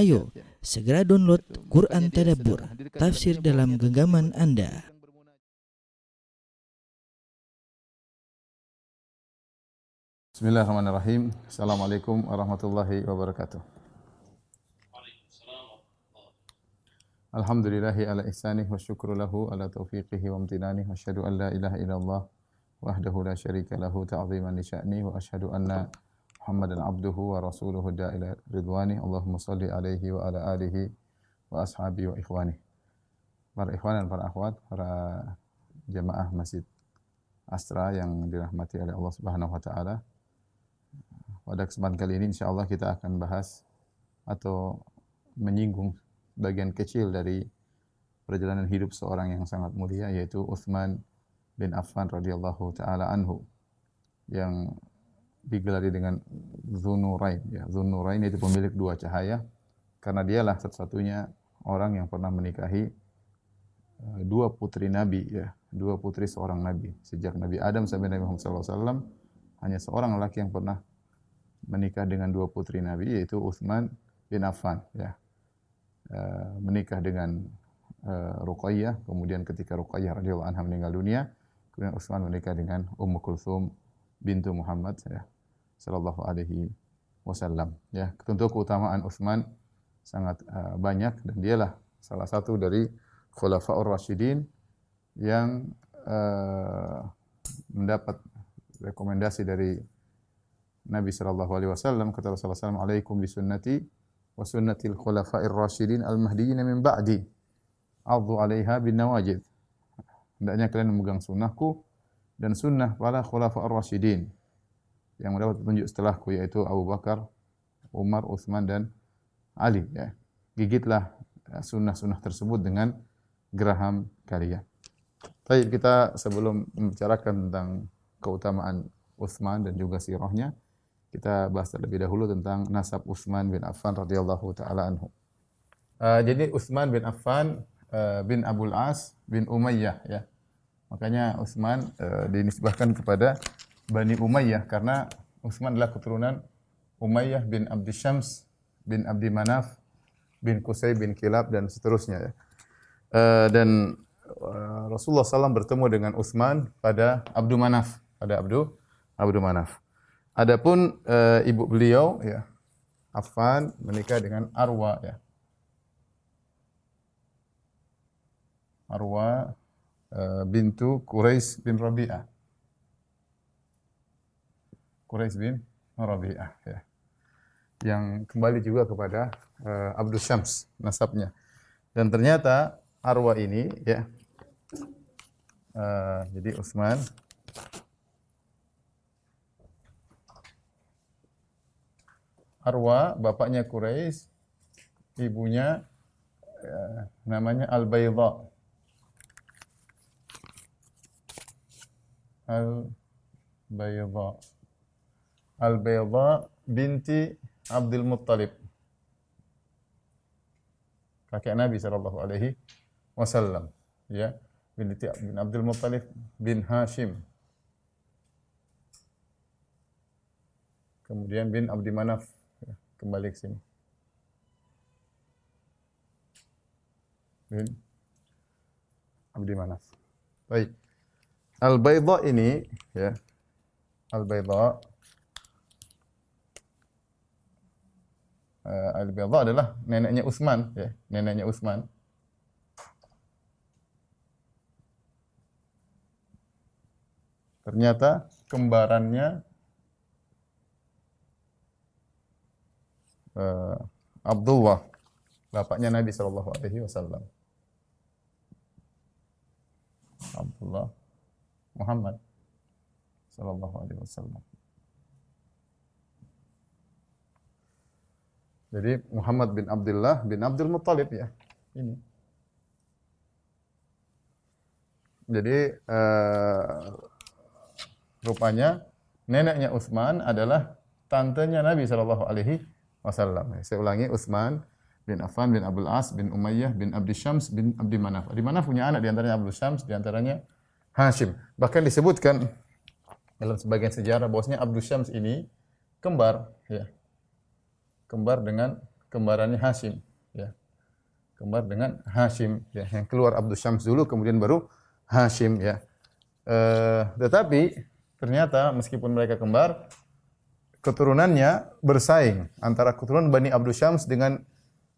Ayo, segera download Quran Tadabbur, tafsir dalam genggaman Anda. Bismillahirrahmanirrahim. Assalamualaikum warahmatullahi wabarakatuh. Alhamdulillahi ala ihsanih wa syukru lahu ala taufiqihi wa amtinanih wa asyhadu an la ilaha illallah wahdahu la syarika lahu ta'ziman li sya'ni wa asyhadu anna Muhammadan abduhu wa rasuluhu da'ila ridwani. Allahumma salli alaihi wa ala alihi wa ashabihi wa ikhwani. Para ikhwan dan para akhwat, para jamaah Masjid Astra yang dirahmati oleh Allah Subhanahu wa taala. Pada kesempatan kali ini insyaallah kita akan bahas atau menyinggung bagian kecil dari perjalanan hidup seorang yang sangat mulia, yaitu Utsman bin Affan radhiyallahu taala anhu, yang digelari dengan Dzunurain, ya. Dzunurain itu pemilik dua cahaya, karena dialah satu-satunya orang yang pernah menikahi dua putri Nabi, ya, dua putri seorang Nabi. Sejak Nabi Adam sampai Nabi Muhammad SAW, hanya seorang laki yang pernah menikah dengan dua putri Nabi, yaitu Utsman bin Affan, ya. Menikah dengan Ruqayyah, kemudian ketika Ruqayyah radhiyallahu anha meninggal dunia, kemudian Utsman menikah dengan Ummu Kulthum bintu Muhammad, ya, sallallahu alaihi wasallam, ya. Tentu keutamaan Utsman sangat banyak, dan dialah salah satu dari Khulafaur Rasyidin yang mendapat rekomendasi dari Nabi sallallahu alaihi wasallam. Kata Rasulullah sallallahu alaihi wasallam, "Alaikum bisunnati wa sunnatil khulafa'ir rasyidin al-mahdiyyin min ba'di. 'addu 'alaiha bin nawajid." Hendaknya kalian memegang sunnahku dan sunnah para khulafa'ur rasyidin yang mendapat petunjuk setelahku, yaitu Abu Bakar, Umar, Utsman dan Ali, ya. Gigitlah sunnah-sunnah tersebut dengan geraham kalian. Baik, kita sebelum membicarakan tentang keutamaan Utsman dan juga sirahnya, kita bahas terlebih dahulu tentang nasab Utsman bin Affan radhiyallahu taala anhu. Jadi Utsman bin Affan bin Abul As bin Umayyah, ya. Makanya Utsman dinisbahkan kepada Bani Umayyah karena Utsman adalah keturunan Umayyah bin Abdi Syams bin Abdi Manaf bin Qusay bin Kilab dan seterusnya, ya. Dan Rasulullah SAW bertemu dengan Utsman pada Abdu Manaf, Abdu Manaf. Adapun ibu beliau, ya, Affan, menikah dengan Arwa, ya. Arwa bintu Quraisy bin Rabi'ah. Quraisy bin Rabi'ah, ya. Yang kembali juga kepada Abdul Syams nasabnya. Dan ternyata Arwa ini, ya, jadi Utsman Arwa bapaknya Quraisy, ibunya namanya Al-Baydha. Al-Baydha. Al-Baydha binti Abdul Muttalib, kakek Nabi sallallahu alaihi wasallam, ya, binti bin Abdul Muttalib bin Hashim. Kemudian bin Abdi Manaf, ya, kembali ke sini. Bin Abdi Manaf. Baik. Al-Baydha ini, ya, Al-Baydha Al-Baydha adalah neneknya Utsman, ya, neneknya Utsman. Ternyata kembarannya Abdullah, bapaknya Nabi sallallahu alaihi wasallam. Abdullah Muhammad sallallahu alaihi wasallam. Jadi Muhammad bin Abdullah bin Abdul Muttalib, ya, ini. Jadi rupanya neneknya Utsman adalah tantenya Nabi sallallahu alaihi wasallam. Saya ulangi, Utsman bin Affan bin Abul As bin Umayyah bin Abdi Syams bin Abdi Manaf. Abdi Manaf punya anak, di antaranya Abdul Syams, di antaranya Hashim. Bahkan disebutkan dalam sebagian sejarah bahwasanya Abdul Syams ini kembar, ya. Kembar dengan kembarannya Hashim, ya. Kembar dengan Hashim, ya. Yang keluar Abdus Syams dulu, kemudian baru Hashim, ya. Tetapi ternyata meskipun mereka kembar, keturunannya bersaing antara keturunan Bani Abdus Syams dengan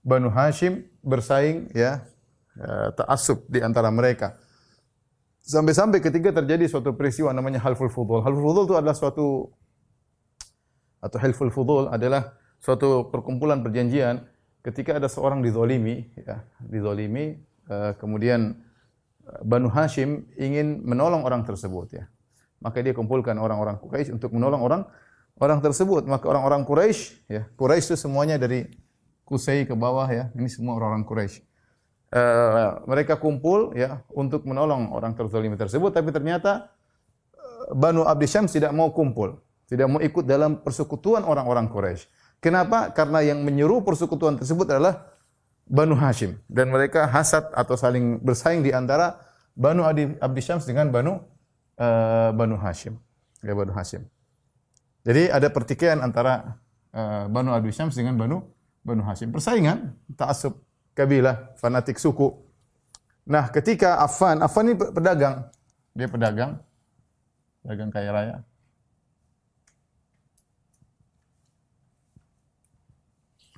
Banu Hashim bersaing, ya. Ta'assub di antara mereka. Sampai-sampai ketika terjadi suatu peristiwa namanya Halful Fudul. Halful Fudul itu adalah suatu atau Halful Fudul adalah suatu perkumpulan perjanjian ketika ada seorang dizalimi, ya, dizalimi, kemudian Banu Hashim ingin menolong orang tersebut, ya. Maka dia kumpulkan orang-orang Quraisy untuk menolong orang tersebut. Maka orang-orang Quraisy, ya, Quraisy itu semuanya dari Qusay ke bawah, ya. Ini semua orang-orang Quraisy. Mereka kumpul, ya, untuk menolong orang terzalimi tersebut, tapi ternyata Banu Abdi Syams tidak mau kumpul, tidak mau ikut dalam persekutuan orang-orang Quraisy. Kenapa? Karena yang menyuruh persekutuan tersebut adalah Banu Hashim, dan mereka hasad atau saling bersaing di antara Banu Abdi Syams dengan Banu Hashim, ya, Banu Hashim. Jadi ada pertikaian antara Banu Abdi Syams dengan Banu Hashim, persaingan, ta'assub kabilah, fanatik suku. Nah, ketika Affan ini pedagang. Dia pedagang kaya raya.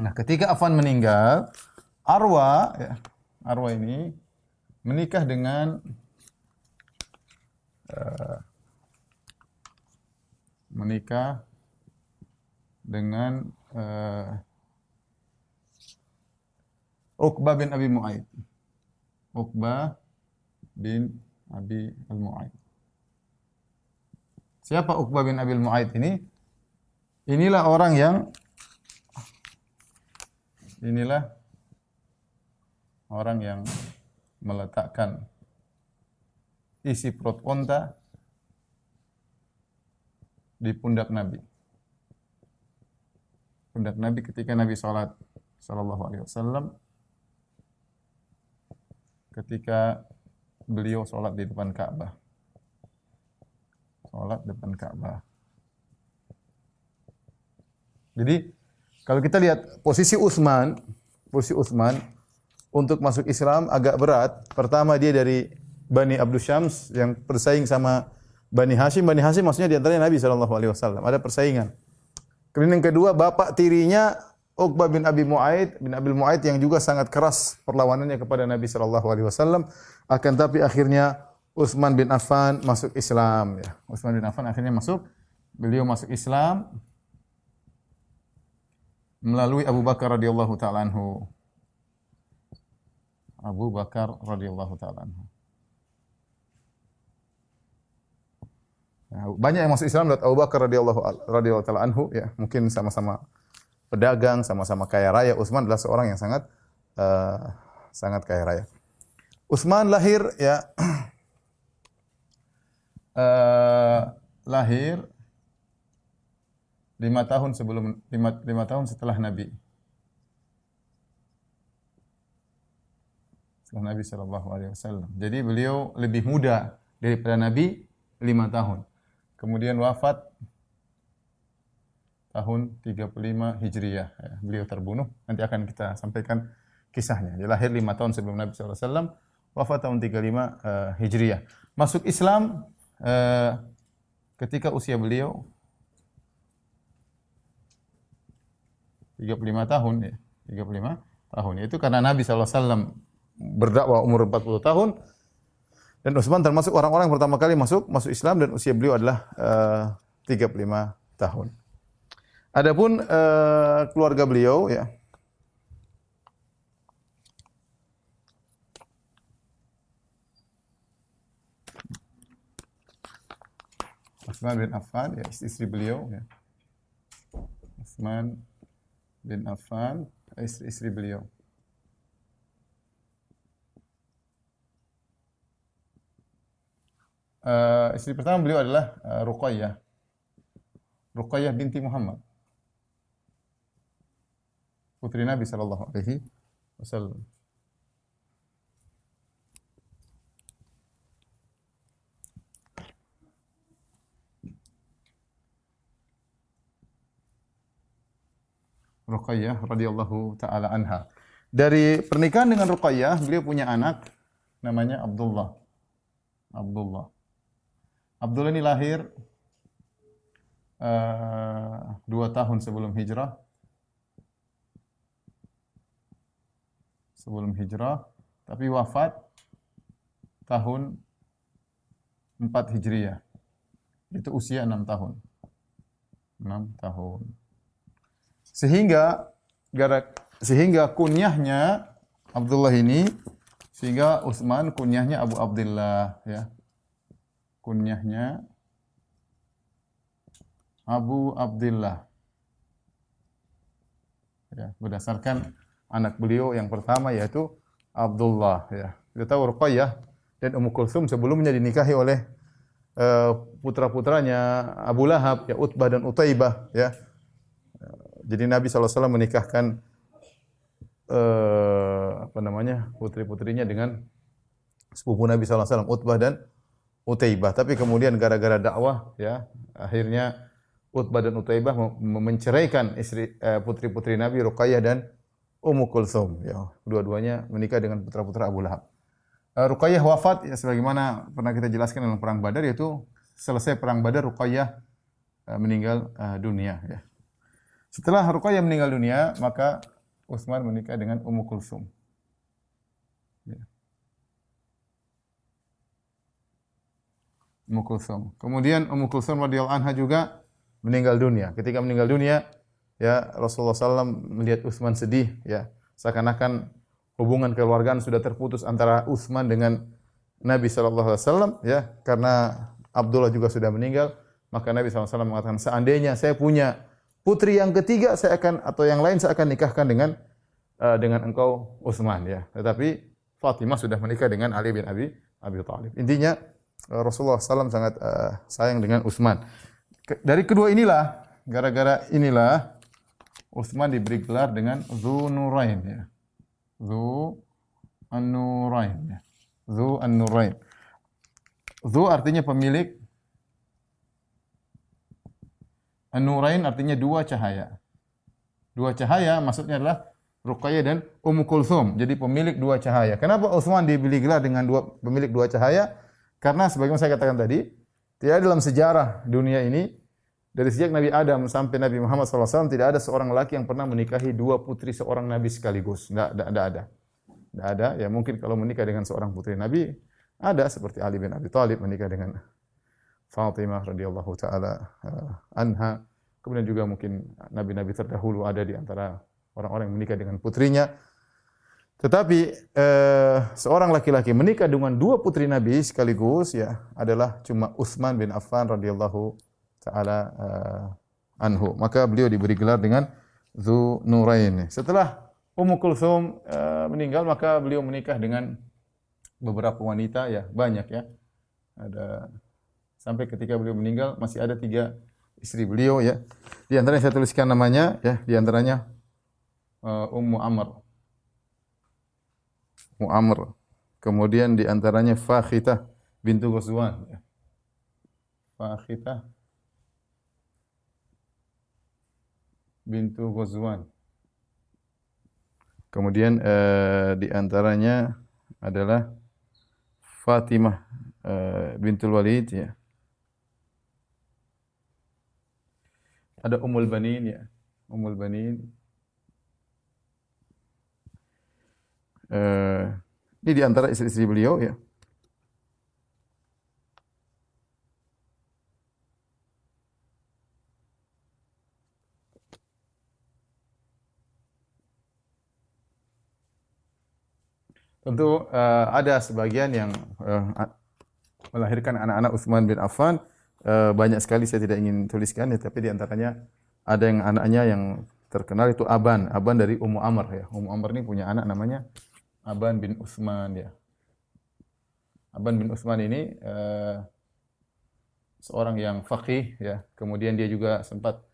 Nah, ketika Affan meninggal, Arwa, ya, Arwa ini menikah dengan Uqbah bin Abi Mu'aid. Uqbah bin Abi al-Mu'aid. Siapa Uqbah bin Abi al-Mu'aid ini? Inilah orang yang meletakkan isi perut unta di pundak Nabi. Pundak Nabi ketika Nabi salat sallallahu alaihi wasallam, ketika beliau sholat di depan Ka'bah. Sholat depan Ka'bah. Jadi, kalau kita lihat posisi Utsman untuk masuk Islam agak berat. Pertama, dia dari Bani Abdus Syams yang bersaing sama Bani Hashim. Bani Hashim maksudnya di antaranya Nabi SAW. Ada persaingan. Kemudian yang kedua, bapak tirinya Uqbah bin Abi Mu'aid yang juga sangat keras perlawanannya kepada Nabi SAW. Akan tapi akhirnya Utsman bin Affan masuk Islam, ya. Utsman bin Affan akhirnya beliau masuk Islam melalui Abu Bakar radhiyallahu taala anhu. Abu Bakar radhiyallahu taala anhu. Banyak yang masuk Islam lewat Abu Bakar radhiyallahu taala anhu, ya. Mungkin sama-sama pedagang, sama-sama kaya raya. Utsman adalah seorang yang sangat kaya raya. Utsman lahir, ya, lahir 5 tahun setelah Nabi. Setelah Nabi sallallahu alaihi wasallam. Jadi beliau lebih muda daripada Nabi 5 tahun. Kemudian wafat tahun 35 Hijriyah. Ya, beliau terbunuh. Nanti akan kita sampaikan kisahnya. Dia lahir 5 tahun sebelum Nabi SAW. Wafat tahun 35 Hijriyah. Masuk Islam ketika usia beliau 35 tahun. Ya, 35 tahun. Itu karena Nabi SAW berdakwah umur 40 tahun. Dan Utsman termasuk orang-orang yang pertama kali masuk Islam, dan usia beliau adalah 35 tahun. Adapun keluarga beliau, ya, Utsman bin Affan, ya, istri beliau, ya. Utsman bin Affan, istri beliau. Istri pertama beliau adalah Ruqayyah binti Muhammad, putri Nabi sallallahu alaihi wasallam. Ruqayyah radhiyallahu taala anha. Dari pernikahan dengan Ruqayyah, beliau punya anak namanya Abdullah. Abdullah ini lahir 2 tahun sebelum hijrah. Tapi wafat tahun 4 Hijriah. Itu usia 6 tahun. Sehingga kunyahnya Abdullah ini, sehingga Utsman kunyahnya Abu Abdullah, ya. Kunyahnya Abu Abdullah. Ya, berdasarkan anak beliau yang pertama yaitu Abdullah, ya. Kita tahu Ruqayyah dan Ummu Kulsum sebelumnya dinikahi oleh putra-putranya Abu Lahab, ya, Utbah dan Utaibah, ya. Jadi Nabi SAW menikahkan putri-putrinya dengan sepupu Nabi SAW, Utbah dan Utaibah. Tapi kemudian gara-gara dakwah, ya, akhirnya Utbah dan Utaibah menceraikan putri-putri Nabi, Ruqayyah dan Ummu Kulsum, ya. Dua-duanya menikah dengan putra-putra Abu Lahab. Ruqayyah wafat, ya, sebagaimana pernah kita jelaskan dalam perang Badar, yaitu selesai perang Badar Ruqayyah meninggal dunia, ya. Setelah Ruqayyah meninggal dunia, maka Utsman menikah dengan Ummu Kulsum. Ya. Ummu Kulsum. Kemudian Ummu Kulsum radhiyallahu anha juga meninggal dunia. Ketika meninggal dunia, ya, Rasulullah SAW melihat Utsman sedih, ya, seakan-akan hubungan keluargaan sudah terputus antara Utsman dengan Nabi SAW, ya, karena Abdullah juga sudah meninggal. Maka Nabi SAW mengatakan, seandainya saya punya putri yang ketiga, saya akan, atau yang lain, saya akan nikahkan dengan engkau Utsman, ya. Tetapi Fatimah sudah menikah dengan Ali bin Abi Thalib. Intinya Rasulullah SAW sangat sayang dengan Utsman. Dari kedua inilah, gara-gara inilah Utsman diberi gelar dengan Dzu Nurain, ya. Dzu An-Nurain, ya. Dzu An-Nurain. Dzu artinya pemilik. An-Nurain artinya dua cahaya. Dua cahaya maksudnya adalah Ruqayyah dan Ummu Kulsum. Jadi pemilik dua cahaya. Kenapa Utsman diberi gelar dengan pemilik dua cahaya? Karena sebagaimana saya katakan tadi, tidak dalam sejarah dunia ini, dari sejak Nabi Adam sampai Nabi Muhammad SAW, tidak ada seorang laki yang pernah menikahi dua putri seorang Nabi sekaligus. Tidak ada. Tidak ada. Ya, mungkin kalau menikah dengan seorang putri Nabi, ada, seperti Ali bin Abi Thalib menikah dengan Fatimah radhiyallahu taala anha. Kemudian juga mungkin nabi-nabi terdahulu ada di antara orang-orang yang menikah dengan putrinya. Tetapi seorang laki-laki menikah dengan dua putri Nabi sekaligus, ya, adalah cuma Utsman bin Affan radhiyallahu taala anhu. Maka beliau diberi gelar dengan Dzu Nurain. Setelah Ummu Kulsum meninggal, maka beliau menikah dengan beberapa wanita, ya, banyak, ya. Ada sampai ketika beliau meninggal masih ada 3 istri beliau, ya. Di antaranya saya tuliskan namanya, ya, di antaranya Ummu Amr. Kemudian di antaranya Fakhitah bintu Ghazwan, ya. Fakhitah bintu Ghazwan. Kemudian di antaranya adalah Fatimah bintul Walid, ya. Ada Ummul Banin, ya. Ummul Banin. Ini di antara istri-istri beliau, ya. Tentu ada sebagian yang melahirkan anak-anak Utsman bin Affan. Banyak sekali saya tidak ingin tuliskan, ya, tapi di antaranya ada yang anaknya yang terkenal itu Aban dari Ummu Amr, ya. Ummu Amr ini punya anak namanya Aban bin Utsman, ya. Aban bin Utsman ini seorang yang faqih, ya. Kemudian dia juga sempat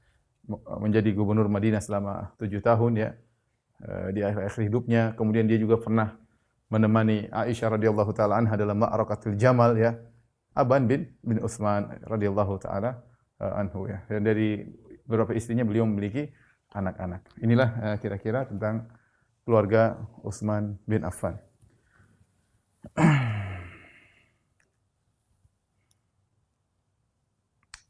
menjadi gubernur Madinah selama 7 tahun, ya, di akhir hidupnya. Kemudian dia juga pernah menemani Aisyah radhiyallahu taala anha dalam ma'rakatul Jamal, ya. Aban bin Utsman radhiyallahu taala anhu, ya. Dan dari beberapa istrinya beliau memiliki anak-anak. Inilah kira-kira tentang keluarga Utsman bin Affan.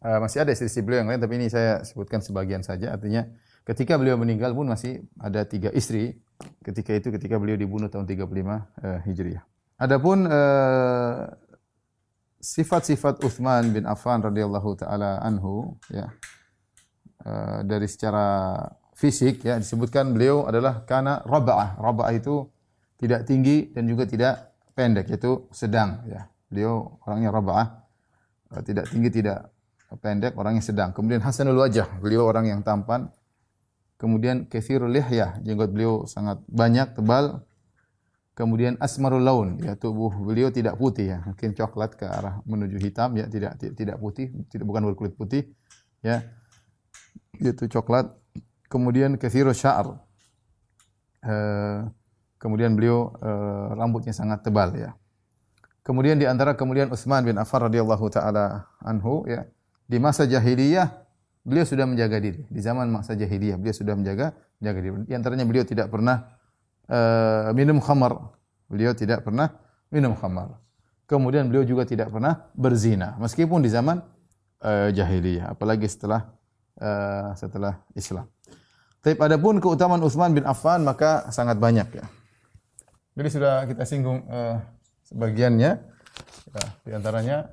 Masih ada istri beliau yang lain, tapi ini saya sebutkan sebagian saja. Artinya ketika beliau meninggal pun masih ada 3 istri. Ketika beliau dibunuh tahun 35 Hijriah. Adapun sifat-sifat Utsman bin Affan radhiyallahu taala anhu, ya, dari secara fisik, ya, disebutkan beliau adalah kana raba'ah. Raba'ah itu tidak tinggi dan juga tidak pendek, yaitu sedang, ya. Beliau orangnya raba'ah, tidak tinggi tidak pendek, orangnya sedang. Kemudian hasanul wajah, beliau orang yang tampan. Kemudian katsirul lihyah, jenggot beliau sangat banyak, tebal. Kemudian asmarul laun, ya, tubuh beliau tidak putih, ya, mungkin coklat ke arah menuju hitam, ya, tidak putih, bukan berkulit putih, ya, yaitu coklat. Kemudian katsirus sya'r, kemudian beliau rambutnya sangat tebal, ya. Kemudian di antara kemuliaan Utsman bin Affan radhiyallahu taala anhu, ya, di masa jahiliyah beliau sudah menjaga diri. Di zaman masa jahiliyah beliau sudah menjaga diri. Di antaranya beliau tidak pernah minum khamar. Beliau tidak pernah minum khamar. Kemudian beliau juga tidak pernah berzina meskipun di zaman jahiliyah, apalagi setelah Islam. Tapi adapun keutamaan Utsman bin Affan maka sangat banyak, ya. Jadi sudah kita singgung sebagiannya, ya, di antaranya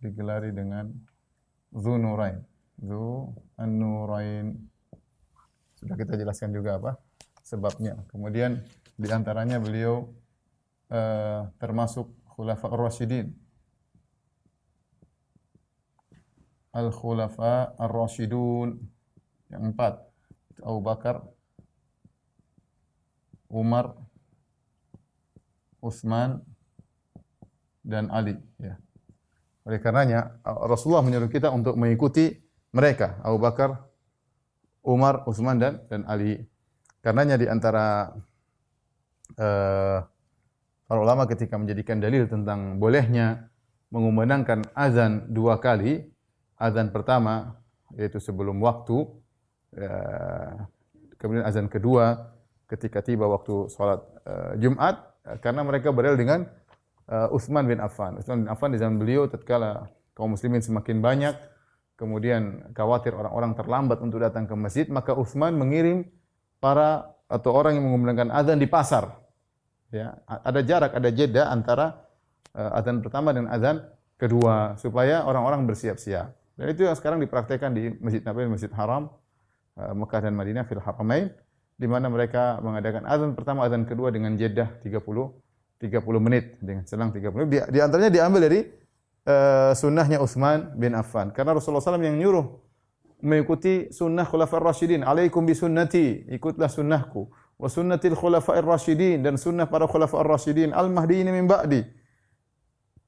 digelari dengan Dzunurain. Dzun-Nurain. Sudah kita jelaskan juga apa sebabnya. Kemudian di antaranya beliau termasuk Khulafa ar-Rasyidin. Al-Khulafa ar-Rasyidun yang 4. Abu Bakar, Umar, Utsman dan Ali, ya. Oleh karenanya Rasulullah menyuruh kita untuk mengikuti mereka, Abu Bakar, Umar, Utsman dan Ali. Karenanya di antara para ulama ketika menjadikan dalil tentang bolehnya mengumandangkan azan 2 kali, azan pertama yaitu sebelum waktu, kemudian azan kedua ketika tiba waktu salat Jumat, karena mereka berdalil dengan Utsman bin Affan. Utsman bin Affan di zaman beliau tatkala kaum muslimin semakin banyak, kemudian khawatir orang-orang terlambat untuk datang ke masjid, maka Utsman mengirim para atau orang yang mengumandangkan azan di pasar. Ya, ada jarak, ada jeda antara azan pertama dan azan kedua supaya orang-orang bersiap-siap. Dan itu yang sekarang dipraktikkan di Masjid Nabawi, Masjid Haram, Mekah dan Madinah fil Haramain, di mana mereka mengadakan azan pertama, azan kedua dengan jeda 30 menit, dengan selang 30 menit. Di antaranya diambil dari sunnahnya Utsman bin Affan. Karena Rasulullah SAW yang nyuruh mengikuti sunnah Khulafaur Rasyidin. Alaikum bi sunnati, ikutlah sunnahku. Wa sunnatil Khulafaur Rasyidin, dan sunnah para Khulafaur Rasyidin al-Mahdiyyin min ba'di,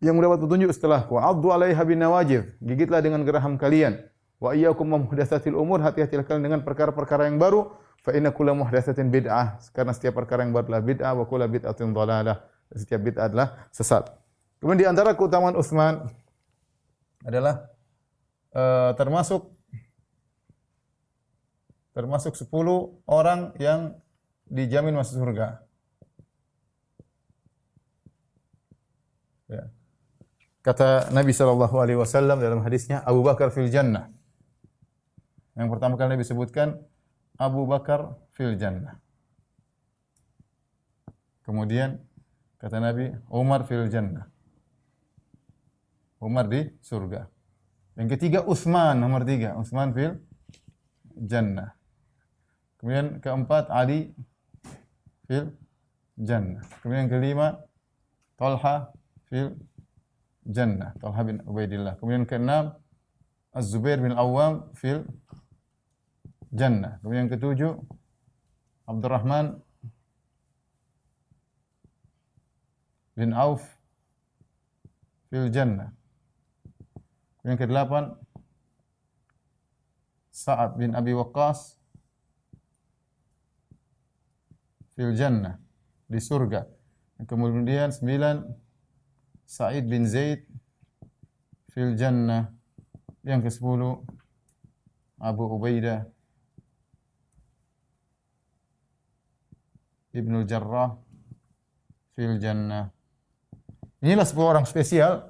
yang mendapat petunjuk setelahku. Addu 'alaiha bin nawajidh, gigitlah dengan geraham kalian. Wa iyyakum muhdatsatil umur, hati-hatilah kalian dengan perkara-perkara yang baru. Fa inna kulla muhdatsatin bid'ah, karena setiap perkara yang baru adalah bid'ah, wa kullu bid'atin dhalalah, setiap bid'ah adalah sesat. Kemudian di antara keutamaan Utsman adalah termasuk 10 orang yang dijamin masuk surga. Ya. Kata Nabi sallallahu alaihi wasallam dalam hadisnya, Abu Bakar fil jannah. Yang pertama kali Nabi sebutkan Abu Bakar fil jannah. Kemudian kata Nabi, Umar fil jannah. Umar di surga. Yang ketiga Utsman, nomor 3, Utsman fil jannah. Kemudian keempat Ali fil jannah. Kemudian yang kelima Talha fil jannah, Talha bin Ubaidillah. Kemudian keenam Az-Zubair bin Awwam fil jannah. Kemudian yang ketujuh Abdurrahman bin Auf fil jannah. Yang kedelapan Sa'ad bin Abi Waqqas fil jannah, di surga. Kemudian 9 Sa'id bin Zaid fil jannah. Yang ke-10 Abu Ubaidah Ibnu Jarrah fil jannah. Inilah 10 orang spesial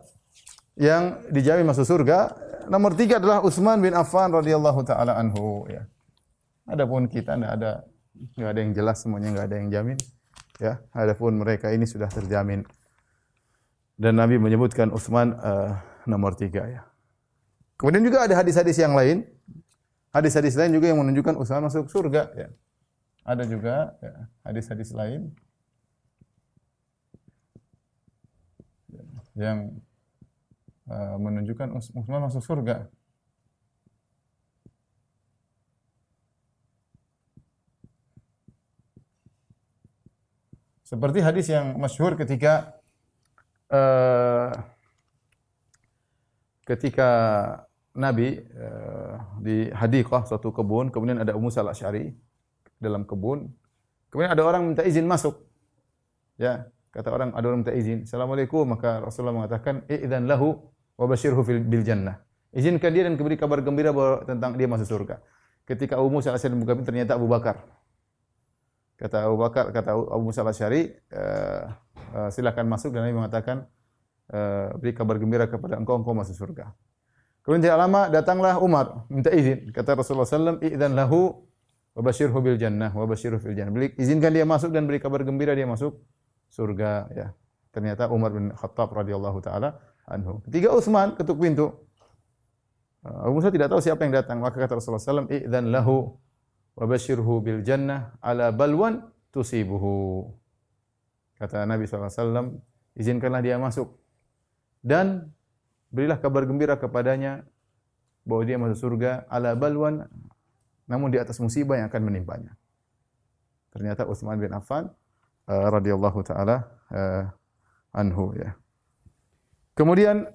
yang dijamin masuk surga. Nomor 3 adalah Utsman bin Affan radhiyallahu taala anhu ya. Adapun kita enggak ada yang jelas, semuanya enggak ada yang jamin ya. Adapun mereka ini sudah terjamin. Dan Nabi menyebutkan Utsman nomor 3 ya. Kemudian juga ada hadis-hadis yang lain. Hadis-hadis lain juga yang menunjukkan Utsman masuk surga ya. Ada juga ya, hadis-hadis lain yang menunjukkan Utsman masuk surga. Seperti hadis yang masyhur ketika Nabi di hadiqah suatu kebun, kemudian ada Abu Musa al-Asy'ari dalam kebun. Kemudian ada orang minta izin masuk. Ya, kata orang, ada orang minta izin. Assalamualaikum, maka Rasulullah mengatakan, "Idzan lahu wa basyirhu bil jannah." Izinkan dia dan beri kabar gembira bahwa tentang dia masuk surga. Ketika Abu Musa al-Asy'ari membuka pintu, ternyata Abu Bakar. Kata Abu Musa al-Asy'ari, silakan masuk, dan Nabi mengatakan, beri kabar gembira kepada engkau masuk surga. Kemudian tidak lama datanglah Umar minta izin. Kata Rasulullah sallallahu alaihi wasallam, "Idzan lahu wa basyirhu bil jannah wa basyirhu fil jannah." Izinkan dia masuk dan beri kabar gembira dia masuk surga ya. Ternyata Umar bin Khattab radhiyallahu taala anhu. Ketiga Utsman ketuk pintu. Abu Musa tidak tahu siapa yang datang, maka kata Rasulullah sallallahu alaihi wasallam, "Idzan lahu wa basyirhu bil jannah ala balwan tusibuhu." Kata Nabi sallallahu alaihi wasallam, izinkanlah dia masuk dan berilah kabar gembira kepadanya bahwa dia masuk surga ala balwan, namun di atas musibah yang akan menimpanya. Ternyata Utsman bin Affan radhiyallahu taala anhu ya. Kemudian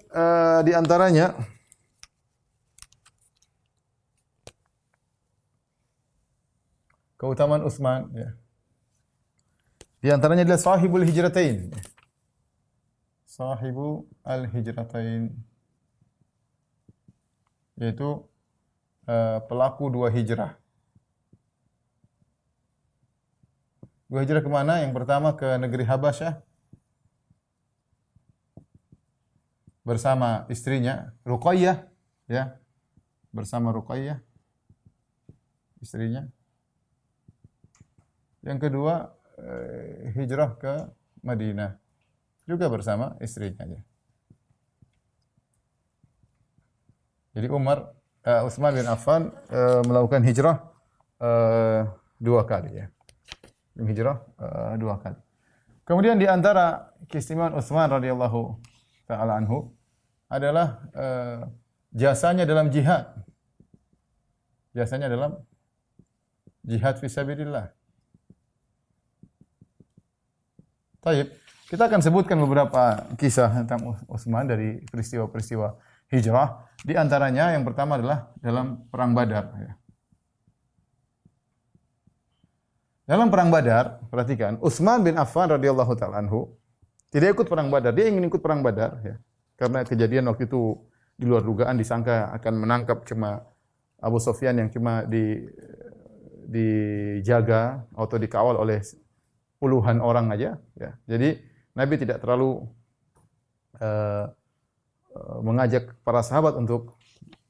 di antaranya keutamaan Utsman ya. Di antaranya adalah sahibul hijratain. Sahibu al-hijratain, yaitu pelaku 2 hijrah. 2 hijrah kemana? Yang pertama ke negeri Habasyah bersama istrinya Ruqayyah, ya, bersama Ruqayyah istrinya. Yang kedua hijrah ke Madinah juga bersama istrinya. Jadi Utsman bin Affan melakukan hijrah 2 kali ya. Hijrah 2 kali. Kemudian di antara keistimewaan Utsman radhiyallahu taala anhu adalah jasanya dalam jihad. Jasanya dalam jihad fi sabilillah. Baik, kita akan sebutkan beberapa kisah tentang Utsman dari peristiwa-peristiwa hijrah. Di antaranya yang pertama adalah dalam perang Badar. Dalam perang Badar, perhatikan, Utsman bin Affan radhiyallahu taala anhu tidak ikut perang Badar. Dia ingin ikut perang Badar ya. Karena kejadian waktu itu di luar dugaan, disangka akan menangkap cuma Abu Sufyan yang cuma dijaga atau dikawal oleh puluhan orang aja ya. Jadi Nabi tidak terlalu mengajak para sahabat untuk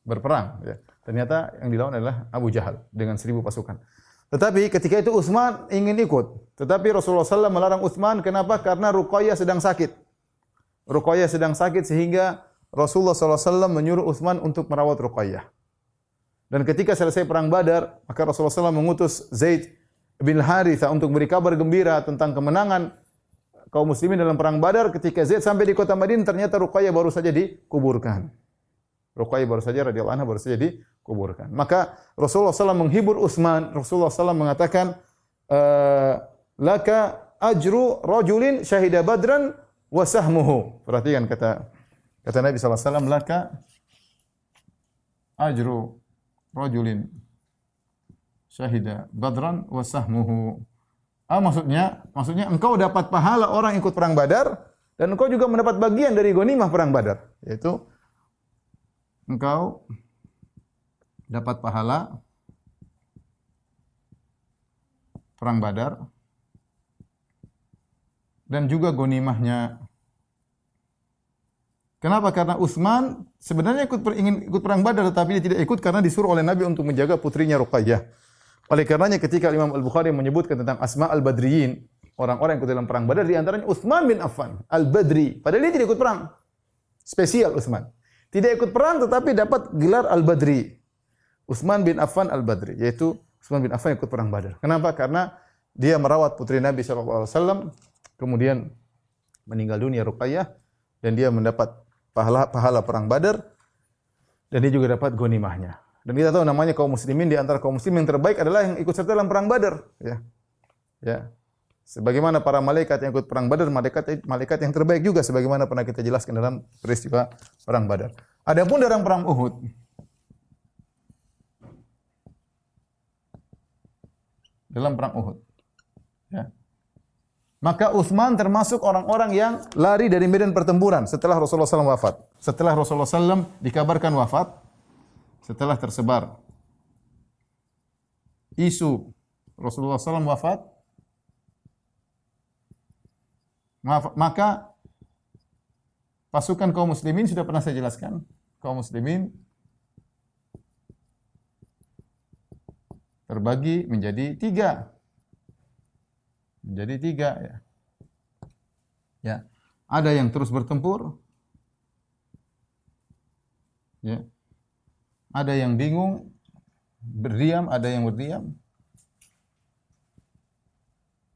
berperang ya. Ternyata yang dilawan adalah Abu Jahal dengan 1000 pasukan. Tetapi ketika itu Utsman ingin ikut, tetapi Rasulullah SAW melarang Utsman. Kenapa? Karena Ruqayyah sedang sakit. Ruqayyah sedang sakit sehingga Rasulullah SAW menyuruh Utsman untuk merawat Ruqayyah. Dan ketika selesai perang Badar, maka Rasulullah SAW mengutus Zaid bin Harithah untuk beri kabar gembira tentang kemenangan kaum muslimin dalam perang Badar. Ketika Zaid sampai di kota Madinah, ternyata Ruqayyah baru saja dikuburkan. Ruqayyah baru saja radhiyallahu anha baru saja dikuburkan. Maka Rasulullah SAW menghibur Utsman. Rasulullah SAW mengatakan, laka ajru rajulin syahida badran wa sahmuhu. Perhatikan kata Nabi SAW, laka ajru rajulin syahida badran wa sahmuhu. Maksudnya engkau dapat pahala orang ikut perang Badar dan engkau juga mendapat bagian dari ghanimah perang Badar, yaitu engkau dapat pahala perang Badar dan juga ghanimahnya. Kenapa? Karena Utsman sebenarnya ingin ikut perang Badar, tetapi dia tidak ikut karena disuruh oleh Nabi untuk menjaga putrinya Ruqayyah. Oleh karenanya ketika Imam Al-Bukhari menyebutkan tentang Asma al-Badriyin, orang-orang yang ikut dalam perang Badar, di antaranya Utsman bin Affan Al-Badri. Padahal dia tidak ikut perang. Spesial Utsman. Tidak ikut perang tetapi dapat gelar Al-Badri. Utsman bin Affan Al-Badri, yaitu Utsman bin Affan ikut perang Badar. Kenapa? Karena dia merawat putri Nabi SAW, kemudian meninggal dunia Ruqayyah, dan dia mendapat pahala perang Badar, dan dia juga dapat ghanimahnya. Dan kita tahu namanya kaum muslimin, di antara kaum muslimin yang terbaik adalah yang ikut serta dalam perang Badar. Ya. Sebagaimana para malaikat yang ikut perang Badar, malaikat yang terbaik juga, sebagaimana pernah kita jelaskan dalam peristiwa perang Badar. Adapun dalam perang Uhud, ya, maka Utsman termasuk orang-orang yang lari dari medan pertempuran setelah Rasulullah SAW wafat. Setelah Rasulullah SAW dikabarkan wafat, setelah tersebar isu Rasulullah SAW wafat, maka pasukan kaum muslimin sudah pernah saya jelaskan. Kaum muslimin terbagi menjadi tiga. Ya. Ya. Ada yang terus bertempur. Ya. Ada yang bingung, berdiam, ada yang berdiam.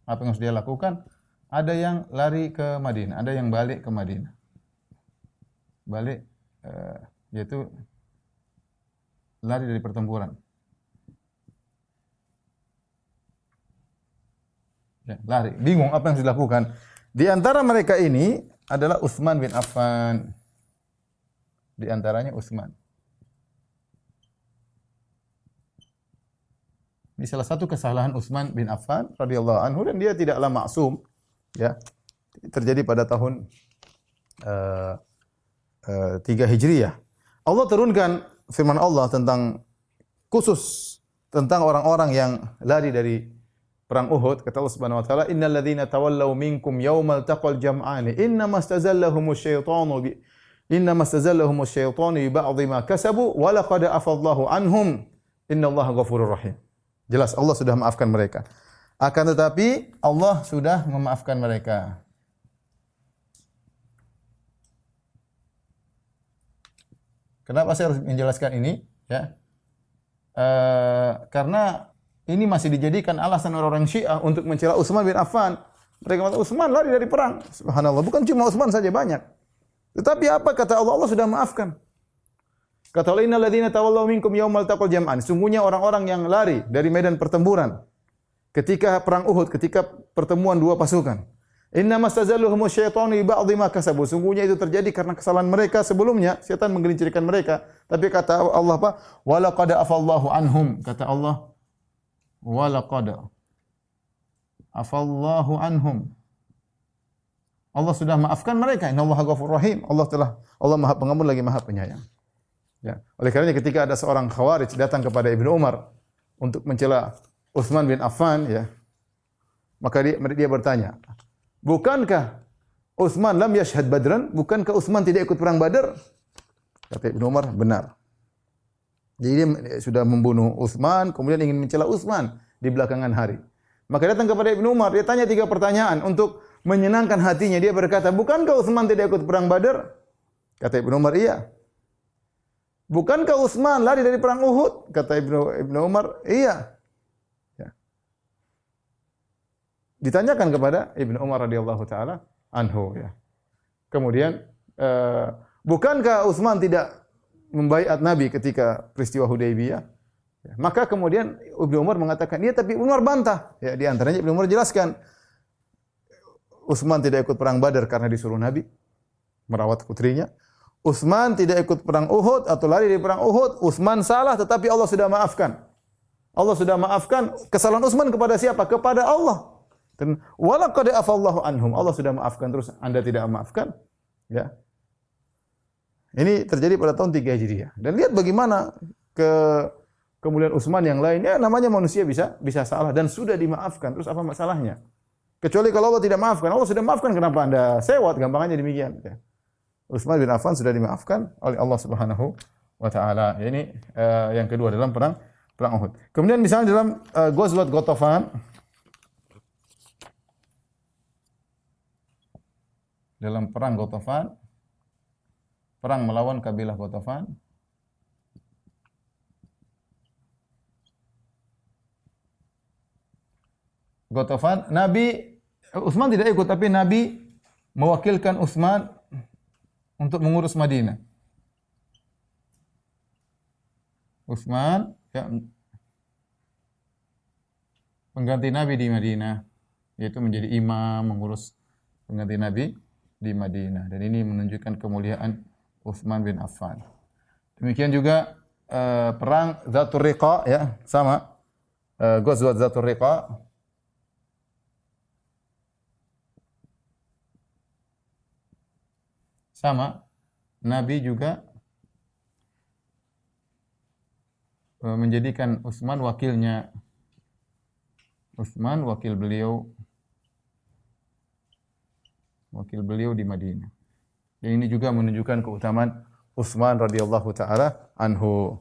Apa yang harus dia lakukan? Ada yang lari ke Madinah, ada yang balik ke Madinah. Balik, yaitu lari dari pertempuran. Ya, lari, bingung apa yang harus dilakukan. Di antara mereka ini adalah Utsman bin Affan. Di antaranya Utsman. Ini salah satu kesalahan Utsman bin Affan radhiyallahu anhu, dan dia tidaklah maksum. Ya, terjadi pada tahun 3 Hijriyah. Allah turunkan firman Allah tentang khusus tentang orang-orang yang lari dari perang Uhud. Kata Allah Subhanahu wa taala, "Innal ladzina tawallaw minkum yaumal taqal jam'ani innamastazallahumuz syaitanu bi ba'dhi ma kasabu wa laqad afallahu anhum innallaha ghafurur rahim." Jelas Allah sudah maafkan mereka. Akan tetapi Allah sudah memaafkan mereka. Kenapa saya harus menjelaskan ini? Ya, karena ini masih dijadikan alasan orang-orang Syiah untuk mencela Utsman bin Affan. Mereka mengatakan Utsman lari dari perang. Subhanallah, bukan cuma Utsman saja, banyak. Tetapi apa kata Allah? Allah sudah maafkan. Kata Allah, "Innal ladzina tawallaw minkum yaumal taqal jam'an." Sungguhnya orang-orang yang lari dari medan pertempuran ketika perang Uhud, ketika pertemuan dua pasukan. Innamastazalluhumus syaitanu bi ba'dhi ma kasabu. Sungguhnya itu terjadi karena kesalahan mereka sebelumnya, setan menggelincirkan mereka. Tapi kata Allah apa? Wa laqad afallahu anhum. Kata Allah, wa laqad afallahu anhum. Allah sudah maafkan mereka. Innallaha ghafurur rahim. Allah Maha Pengampun lagi Maha Penyayang. Ya. Oleh karena ketika ada seorang Khawarij datang kepada Ibnu Umar untuk mencela Utsman bin Affan, ya, maka dia bertanya, "Bukankah Utsman lam yashhad Badran? Bukankah Utsman tidak ikut perang Badar?" Kata Ibnu Umar, "Benar." Jadi dia sudah membunuh Utsman, kemudian ingin mencela Utsman di belakangan hari. Maka datang kepada Ibnu Umar, dia tanya 3 pertanyaan untuk menyenangkan hatinya. Dia berkata, "Bukankah Utsman tidak ikut perang Badar?" Kata Ibnu Umar, "Iya." "Bukankah Utsman lari dari perang Uhud?" Kata Ibnu Umar, "Iya." Ya. Ditanyakan kepada Ibnu Umar radhiyallahu taala anhu, ya. Kemudian, bukankah Utsman tidak membaiat Nabi ketika peristiwa Hudaybiyah? Ya. Maka kemudian Ibnu Umar mengatakan, "Iya, tapi Umar bantah." Ya, di antaranya Ibnu Umar jelaskan, Utsman tidak ikut perang Badar karena disuruh Nabi merawat putrinya. Utsman tidak ikut perang Uhud atau lari dari perang Uhud. Utsman salah, tetapi Allah sudah maafkan. Allah sudah maafkan kesalahan Utsman kepada siapa? Kepada Allah. Dan walaqad afallahu anhum. Allah sudah maafkan, terus Anda tidak maafkan? Ya. Ini terjadi pada tahun 3 Hijriah. Dan lihat bagaimana kemudian Utsman yang lainnya, namanya manusia bisa salah dan sudah dimaafkan. Terus apa masalahnya? Kecuali kalau Allah tidak maafkan. Allah sudah maafkan, kenapa Anda sewot? Gampangannya demikian. Ya. Utsman bin Affan sudah dimaafkan oleh Allah Subhanahu wa taala. Ini yang kedua dalam perang Uhud. Kemudian misalnya dalam Ghazwat Ghatafan, dalam perang Ghatafan, perang melawan kabilah Ghatafan, Nabi Utsman tidak ikut, tapi Nabi mewakilkan Utsman untuk mengurus Madinah. Utsman ya, pengganti Nabi di Madinah, yaitu menjadi imam mengurus pengganti Nabi di Madinah. Dan ini menunjukkan kemuliaan Utsman bin Affan. Demikian juga perang Dzatur Riqa ya, sama Ghazwat Dzatur Riqa. Sama, Nabi juga menjadikan Utsman wakilnya. Utsman wakil beliau di Madinah. Dan ini juga menunjukkan keutamaan Utsman radhiyallahu taala anhu.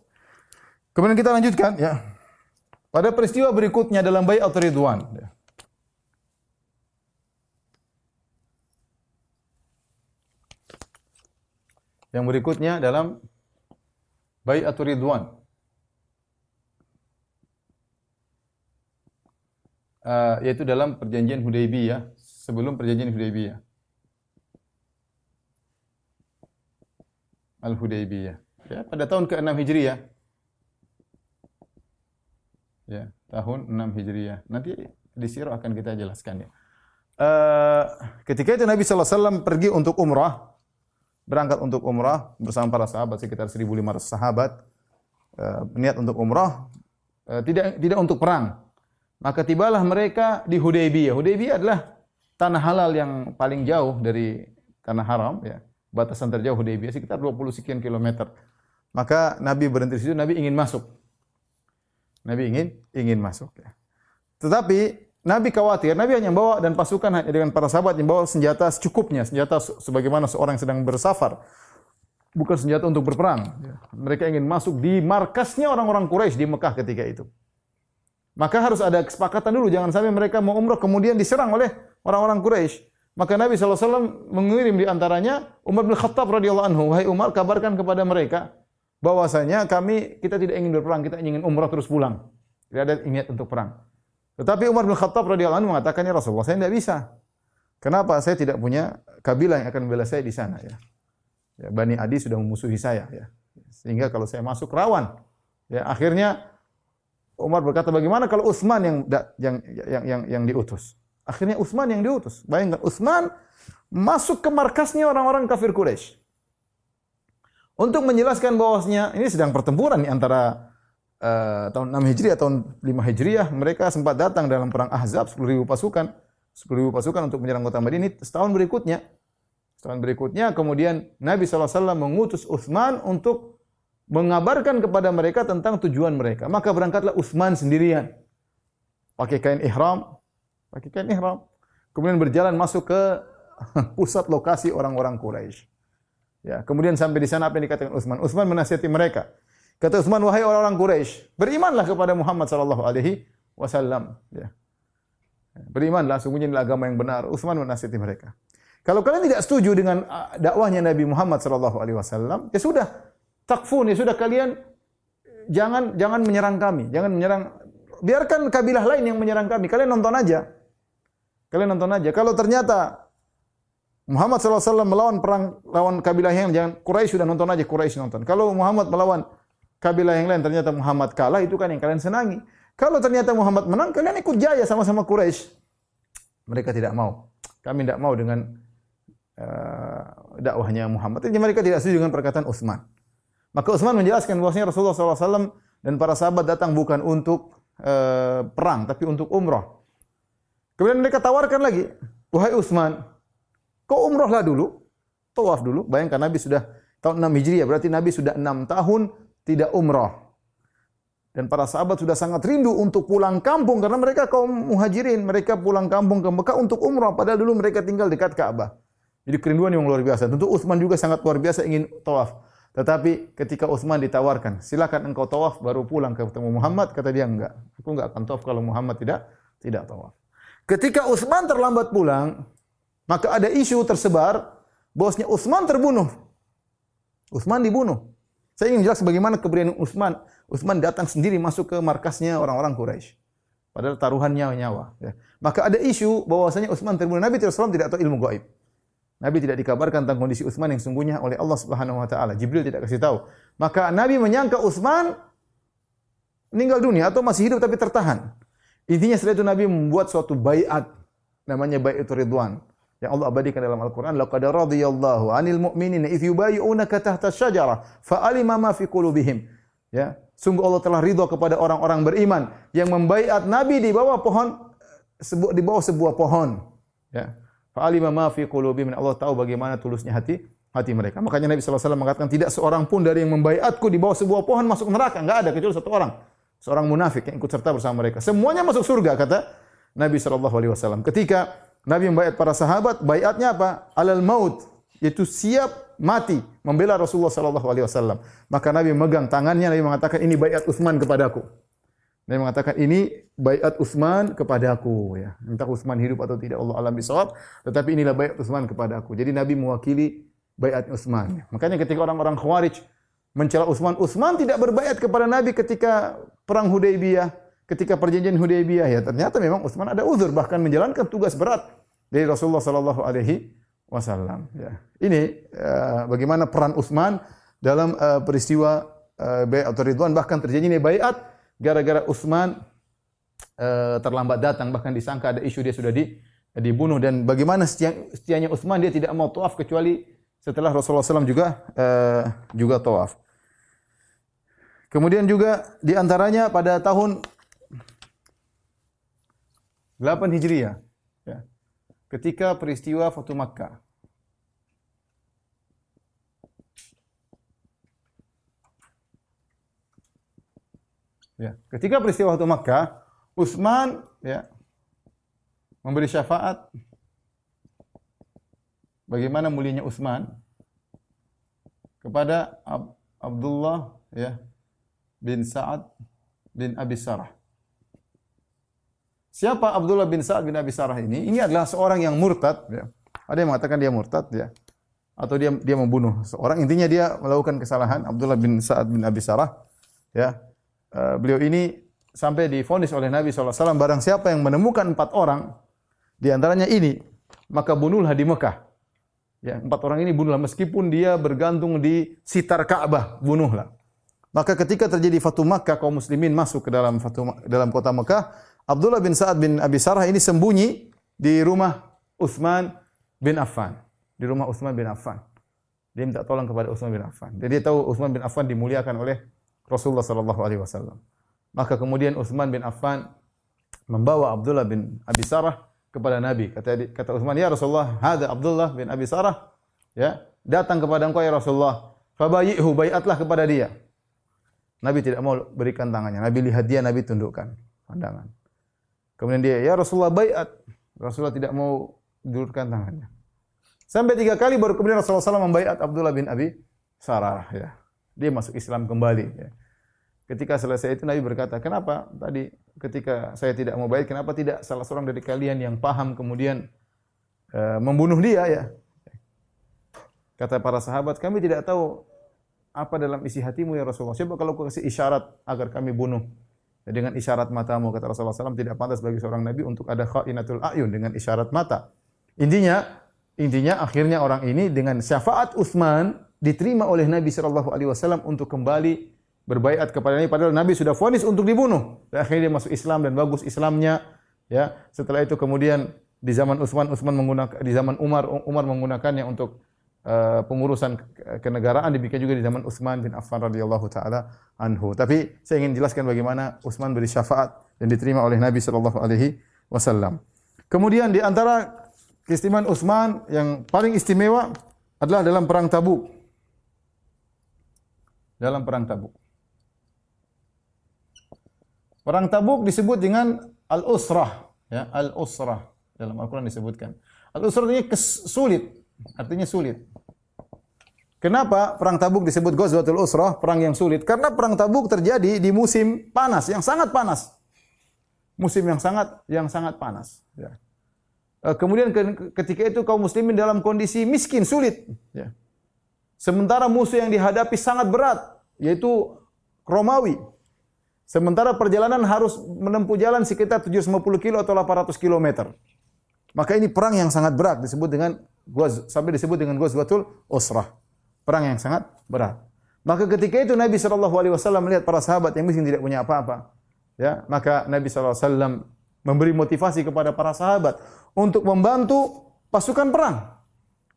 Kemudian kita lanjutkan ya. Pada peristiwa berikutnya dalam Bai'at Ridwan. Yang berikutnya dalam Bai'at Ridwan. Yaitu dalam perjanjian Hudaybiyah, sebelum perjanjian Hudaybiyah. Al-Hudaybiyah. Ya, pada tahun ke-6 Hijriah. Ya, tahun 6 Hijriah. Nanti di sirah akan kita jelaskan ya. Ketika itu Nabi sallallahu alaihi wasallam pergi untuk umrah, berangkat untuk umrah bersama para sahabat, sekitar 1.500 sahabat, niat untuk umrah, tidak untuk perang. Maka tibalah mereka di Hudaybiyah. Hudaybiyah adalah tanah halal yang paling jauh dari tanah haram ya. Batasan terjauh Hudaybiyah sekitar 20 sekian kilometer. Maka Nabi berhenti di situ, Nabi ingin masuk. Nabi ingin masuk ya. Tetapi Nabi khawatir, Nabi hanya bawa dan pasukan dengan para sahabat yang bawa senjata secukupnya, senjata sebagaimana seorang yang sedang bersafar. Bukan senjata untuk berperang. Mereka ingin masuk di markasnya orang-orang Quraisy di Mekah ketika itu. Maka harus ada kesepakatan dulu, jangan sampai mereka mau umrah kemudian diserang oleh orang-orang Quraisy. Maka Nabi SAW mengirim di antaranya Umar bin Khattab radhiyallahu anhu, wahai Umar, kabarkan kepada mereka bahwasanya kita tidak ingin berperang, kita ingin umrah terus pulang. Tidak ada niat untuk perang. Tetapi Umar bin Khattab radhiyallahu anhu mengatakan, ya Rasulullah, saya tidak bisa. Kenapa? Saya tidak punya kabilah yang akan membela saya di sana ya. Bani Adi sudah memusuhi saya ya. Sehingga kalau saya masuk rawan. Ya, akhirnya Umar berkata, bagaimana kalau Utsman yang diutus? Akhirnya Utsman yang diutus. Bayangkan Utsman masuk ke markasnya orang-orang kafir Quraisy. Untuk menjelaskan bahwasanya ini sedang pertempuran nih antara tahun 6 Hijriah tahun 5 Hijriah, mereka sempat datang dalam perang Ahzab 10.000 pasukan untuk menyerang kota Madinah. Setahun berikutnya kemudian Nabi SAW mengutus Utsman untuk mengabarkan kepada mereka tentang tujuan mereka. Maka berangkatlah Utsman sendirian. Pakai kain ihram. Kemudian berjalan masuk ke pusat lokasi orang-orang Quraisy. Ya, kemudian sampai di sana apa yang dikatakan Utsman? Utsman menasihati mereka. Kata Utsman, wahai orang-orang Quraisy, berimanlah kepada Muhammad sallallahu alaihi wasallam, ya. Berimanlah, sungguhnya inilah agama yang benar. Utsman menasihati mereka. Kalau kalian tidak setuju dengan dakwahnya Nabi Muhammad sallallahu alaihi wasallam, ya sudah, takfun, ya sudah, kalian jangan menyerang kami, biarkan kabilah lain yang menyerang kami. Kalian nonton aja. Kalau ternyata Muhammad SAW melawan lawan kabilah yang jangan, Quraisy sudah nonton aja, Quraisy nonton. Kalau Muhammad melawan kabilah yang lain, ternyata Muhammad kalah, itu kan yang kalian senangi. Kalau ternyata Muhammad menang, kalian ikut jaya sama-sama Quraisy. Mereka tidak mau. Kami tidak mau dengan dakwahnya Muhammad. Jadi mereka tidak setuju dengan perkataan Utsman. Maka Utsman menjelaskan bahwasanya Rasulullah SAW dan para sahabat datang bukan untuk perang, tapi untuk umrah. Kemudian mereka tawarkan lagi, wahai Utsman, kau umrahlah dulu, tawaf dulu. Bayangkan Nabi sudah tahun 6 Hijriah, berarti Nabi sudah 6 tahun tidak umrah. Dan para sahabat sudah sangat rindu untuk pulang kampung karena mereka kaum muhajirin, mereka pulang kampung ke Mekah untuk umrah padahal dulu mereka tinggal dekat Ka'bah. Jadi kerinduan yang luar biasa. Tentu Utsman juga sangat luar biasa ingin tawaf. Tetapi ketika Utsman ditawarkan, silakan engkau tawaf baru pulang ketemu Muhammad, kata dia enggak. Aku enggak akan tawaf kalau Muhammad tidak tawaf. Ketika Utsman terlambat pulang, maka ada isu tersebar bahwasanya Utsman terbunuh. Utsman dibunuh. Saya ingin jelas bagaimana keberanian Utsman. Utsman datang sendiri masuk ke markasnya orang-orang Quraisy. Padahal taruhannya nyawa. Ya. Maka ada isu bahwasanya Utsman terbunuh. Nabi SAW tidak tahu ilmu gaib. Nabi tidak dikabarkan tentang kondisi Utsman yang sungguhnya oleh Allah Subhanahu wa taala. Jibril tidak kasih tahu. Maka Nabi menyangka Utsman meninggal dunia atau masih hidup tapi tertahan. Intinya setelah itu Nabi membuat suatu baiat namanya baiatur ridwan. Yang Allah abadikan dalam Al-Qur'an, laqad radiyallahu 'anil mu'minina idh yubayyi'unaka tahta asy-syajarah fa'alima ma fi qulubihim. Ya, sungguh Allah telah ridha kepada orang-orang beriman yang membaiat Nabi di bawah sebuah pohon. Ya. Fa'alima ma fi qulubihim. Allah tahu bagaimana tulusnya hati mereka. Makanya Nabi SAW mengatakan tidak seorang pun dari yang membaiatku di bawah sebuah pohon masuk neraka. Enggak ada kecuali satu orang. Seorang munafik yang ikut serta bersama mereka. Semuanya masuk surga kata Nabi SAW. Ketika Nabi membaiat para sahabat, baiatnya apa? Alal maut, yaitu siap mati membela Rasulullah SAW. Maka Nabi memegang tangannya, Nabi mengatakan ini baiat Utsman kepadaku. Nabi mengatakan ini baiat Utsman kepadaku, ya. Entah Utsman hidup atau tidak, Allah alam bisawab, tetapi inilah baiat Utsman kepadaku. Jadi Nabi mewakili baiat Utsman. Makanya ketika orang-orang Khawarij mencela Utsman, Utsman tidak berbaiat kepada Nabi ketika perang Hudaybiyah, ketika perjanjian Hudaybiyah, ya ternyata memang Utsman ada uzur bahkan menjalankan tugas berat dari Rasulullah sallallahu alaihi wasallam, ya. Ini bagaimana peran Utsman dalam peristiwa baiatur ridwan, bahkan terjadi ini baiat gara-gara Utsman terlambat datang, bahkan disangka ada isu dia sudah dibunuh, dan bagaimana setianya Utsman, dia tidak mau tawaf kecuali setelah Rasulullah SAW juga tawaf. Kemudian juga di antaranya pada tahun 8 Hijriah, ya, ketika peristiwa Fatu Makkah. Ya, ketika peristiwa Fatu Makkah, Utsman, ya, memberi syafaat. Bagaimana mulianya Utsman kepada Abdullah, ya, bin Sa'ad bin Abi Sarah. Siapa Abdullah bin Sa'ad bin Abi Sarah ini? Ini adalah seorang yang murtad, ya. Ada yang mengatakan dia murtad, ya, atau dia membunuh seorang. Intinya dia melakukan kesalahan. Abdullah bin Sa'ad bin Abi Sarah, ya. Beliau ini sampai divonis oleh Nabi SAW, barang siapa yang menemukan 4 orang di antaranya ini, maka bunuhlah di Mekah. Ya, 4 orang ini bunuhlah meskipun dia bergantung di sitar Ka'bah, bunuhlah. Maka ketika terjadi Fatu Makkah, kaum muslimin masuk ke dalam kota Mekah, Abdullah bin Sa'ad bin Abi Sarah ini sembunyi di rumah Utsman bin Affan. Di rumah Utsman bin Affan. Dia minta tolong kepada Utsman bin Affan. Jadi dia tahu Utsman bin Affan dimuliakan oleh Rasulullah sallallahu alaihi wasallam. Maka kemudian Utsman bin Affan membawa Abdullah bin Abi Sarah kepada Nabi. Kata Utsman, "Ya Rasulullah, hadza Abdullah bin Abi Sarah, ya, datang kepada engkau ya Rasulullah. Fabayyihu, baiatlah kepada dia." Nabi tidak mau berikan tangannya. Nabi lihat dia, Nabi tundukkan pandangan. Kemudian dia, "Ya Rasulullah, baiat." Rasulullah tidak mau tundukkan tangannya. Sampai 3 kali baru kemudian Rasulullah SAW membaiat Abdullah bin Abi Sarah, ya. Dia masuk Islam kembali, ya. Ketika selesai itu Nabi berkata, "Kenapa tadi ketika saya tidak mau baiat, kenapa tidak salah seorang dari kalian yang paham kemudian membunuh dia, ya?" Kata para sahabat, "Kami tidak tahu apa dalam isi hatimu ya Rasulullah. Coba kalau kau kasih isyarat agar kami bunuh." Ya, dengan isyarat matamu, kata Rasulullah SAW, tidak pantas bagi seorang Nabi untuk ada kha'inatul a'yun, dengan isyarat mata. Intinya akhirnya orang ini dengan syafaat Utsman diterima oleh Nabi SAW untuk kembali berbaiat kepada Nabi, padahal Nabi sudah vonis untuk dibunuh. Dan akhirnya dia masuk Islam dan bagus Islamnya, ya. Setelah itu kemudian di zaman Utsman menggunakan, di zaman Umar menggunakannya untuk pengurusan kenegaraan, demikian juga di zaman Utsman bin Affan radhiyallahu taala anhu. Tapi saya ingin jelaskan bagaimana Utsman beri syafaat dan diterima oleh Nabi sallallahu alaihi wasallam. Kemudian di antara keistimewaan Utsman yang paling istimewa adalah dalam perang Tabuk. Dalam perang Tabuk. Perang Tabuk disebut dengan al-usrah, ya, al-usrah. Dalam Al-Qur'an disebutkan. Al-usrah artinya sulit, artinya sulit. Kenapa perang Tabuk disebut Ghazwatul Usrah, perang yang sulit? Karena perang Tabuk terjadi di musim panas, yang sangat panas. Musim yang sangat panas, ya. Kemudian ketika itu kaum muslimin dalam kondisi miskin, sulit, ya. Sementara musuh yang dihadapi sangat berat, yaitu Romawi. Sementara perjalanan harus menempuh jalan sekitar 750 kilo atau 800 kilometer. Maka ini perang yang sangat berat, sampai disebut dengan Ghazwatul Usrah. Perang yang sangat berat. Maka ketika itu Nabi SAW melihat para sahabat yang miskin tidak punya apa-apa. Ya, maka Nabi SAW memberi motivasi kepada para sahabat untuk membantu pasukan perang.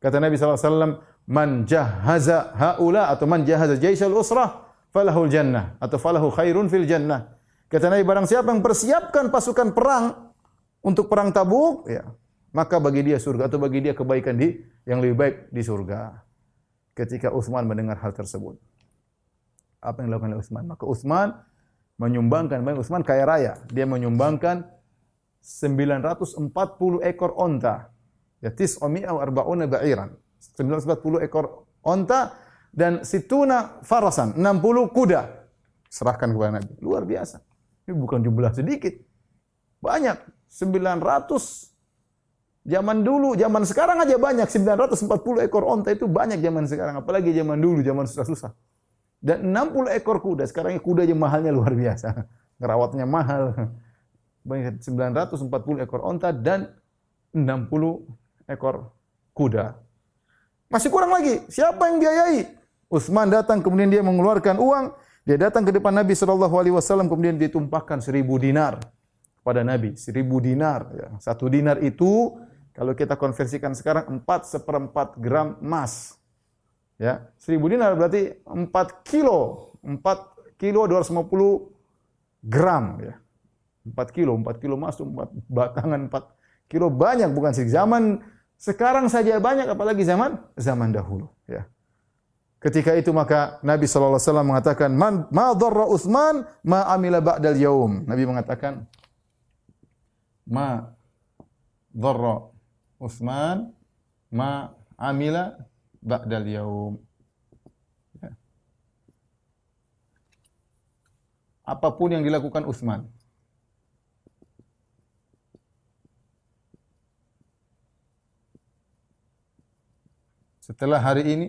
Kata Nabi SAW, man jahaza haula atau man jahaza jaisal usrah falahul jannah atau falahu khairun fil jannah. Kata Nabi, barang siapa yang persiapkan pasukan perang untuk perang Tabuk, ya, maka bagi dia surga atau bagi dia kebaikan yang lebih baik di surga. Ketika Utsman mendengar hal tersebut, apa yang dilakukan oleh Utsman? Maka Utsman menyumbangkan, Utsman kaya raya, dia menyumbangkan 940 ekor onta. Ya, 940 ba'iran. 940 ekor onta dan situna farasan, 60 kuda. Serahkan kepada Nabi. Luar biasa. Ini bukan jumlah sedikit. Banyak. 900. Zaman dulu, zaman sekarang aja banyak. 940 ekor onta itu banyak zaman sekarang. Apalagi zaman dulu, zaman susah-susah. Dan 60 ekor kuda. Sekarang kuda aja mahalnya luar biasa. Ngerawatnya mahal. Banyak 940 ekor onta dan 60 ekor kuda. Masih kurang lagi. Siapa yang biayai? Utsman datang, kemudian dia mengeluarkan uang. Dia datang ke depan Nabi SAW, kemudian ditumpahkan 1000 dinar pada Nabi. 1000 dinar. Ya. 1 dinar itu, kalau kita konversikan sekarang, 4/4 gram emas. Ya. 1000 dinar berarti 4 kilo. 4 kilo 250 gram. Ya. 4 kilo emas, 4 batangan 4 kilo. Banyak, bukan sedikit. Zaman sekarang saja banyak, apalagi zaman dahulu. Ya. Ketika itu maka Nabi SAW mengatakan, ma dharra Utsman ma amila ba'dal yaum. Nabi mengatakan, ma dharra Utsman ma amila ba'dal yaum. Ya. Apapun yang dilakukan Utsman, setelah hari ini,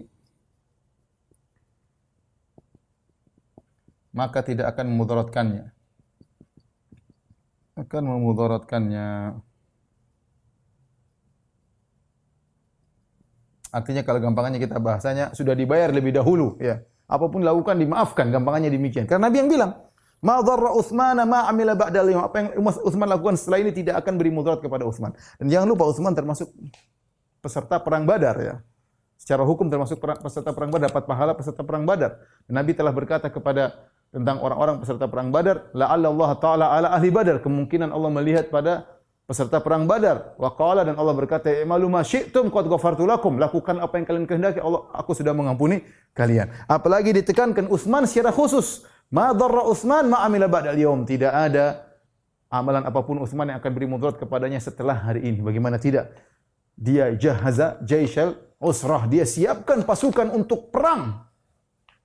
maka tidak akan memudaratkannya. Akan memudaratkannya. Artinya kalau gampangannya kita bahasanya, sudah dibayar lebih dahulu. Ya. Apapun dilakukan dimaafkan, gampangannya demikian. Karena Nabi yang bilang, ma dharra Utsman ma amila ba'dal yaum. Apa yang Utsman lakukan setelah ini tidak akan beri mudarat kepada Utsman. Dan jangan lupa Utsman termasuk peserta perang Badar, ya. Secara hukum termasuk peserta perang Badar, dapat pahala peserta perang Badar. Nabi telah berkata tentang orang-orang peserta perang Badar, la'alla Allah ta'ala ala ahli Badar, kemungkinan Allah melihat pada peserta perang Badar. Wa qala, dan Allah berkata, i'malu ma syi'tum qad ghafartu lakum, lakukan apa yang kalian kehendaki, Allah, aku sudah mengampuni kalian. Apalagi ditekankan Utsman secara khusus, ma dharra Utsman ma amila ba'dal yaum, tidak ada amalan apapun Utsman yang akan beri mudarat kepadanya setelah hari ini. Bagaimana tidak? Dia jahaza jaishal usrah, dia siapkan pasukan untuk perang.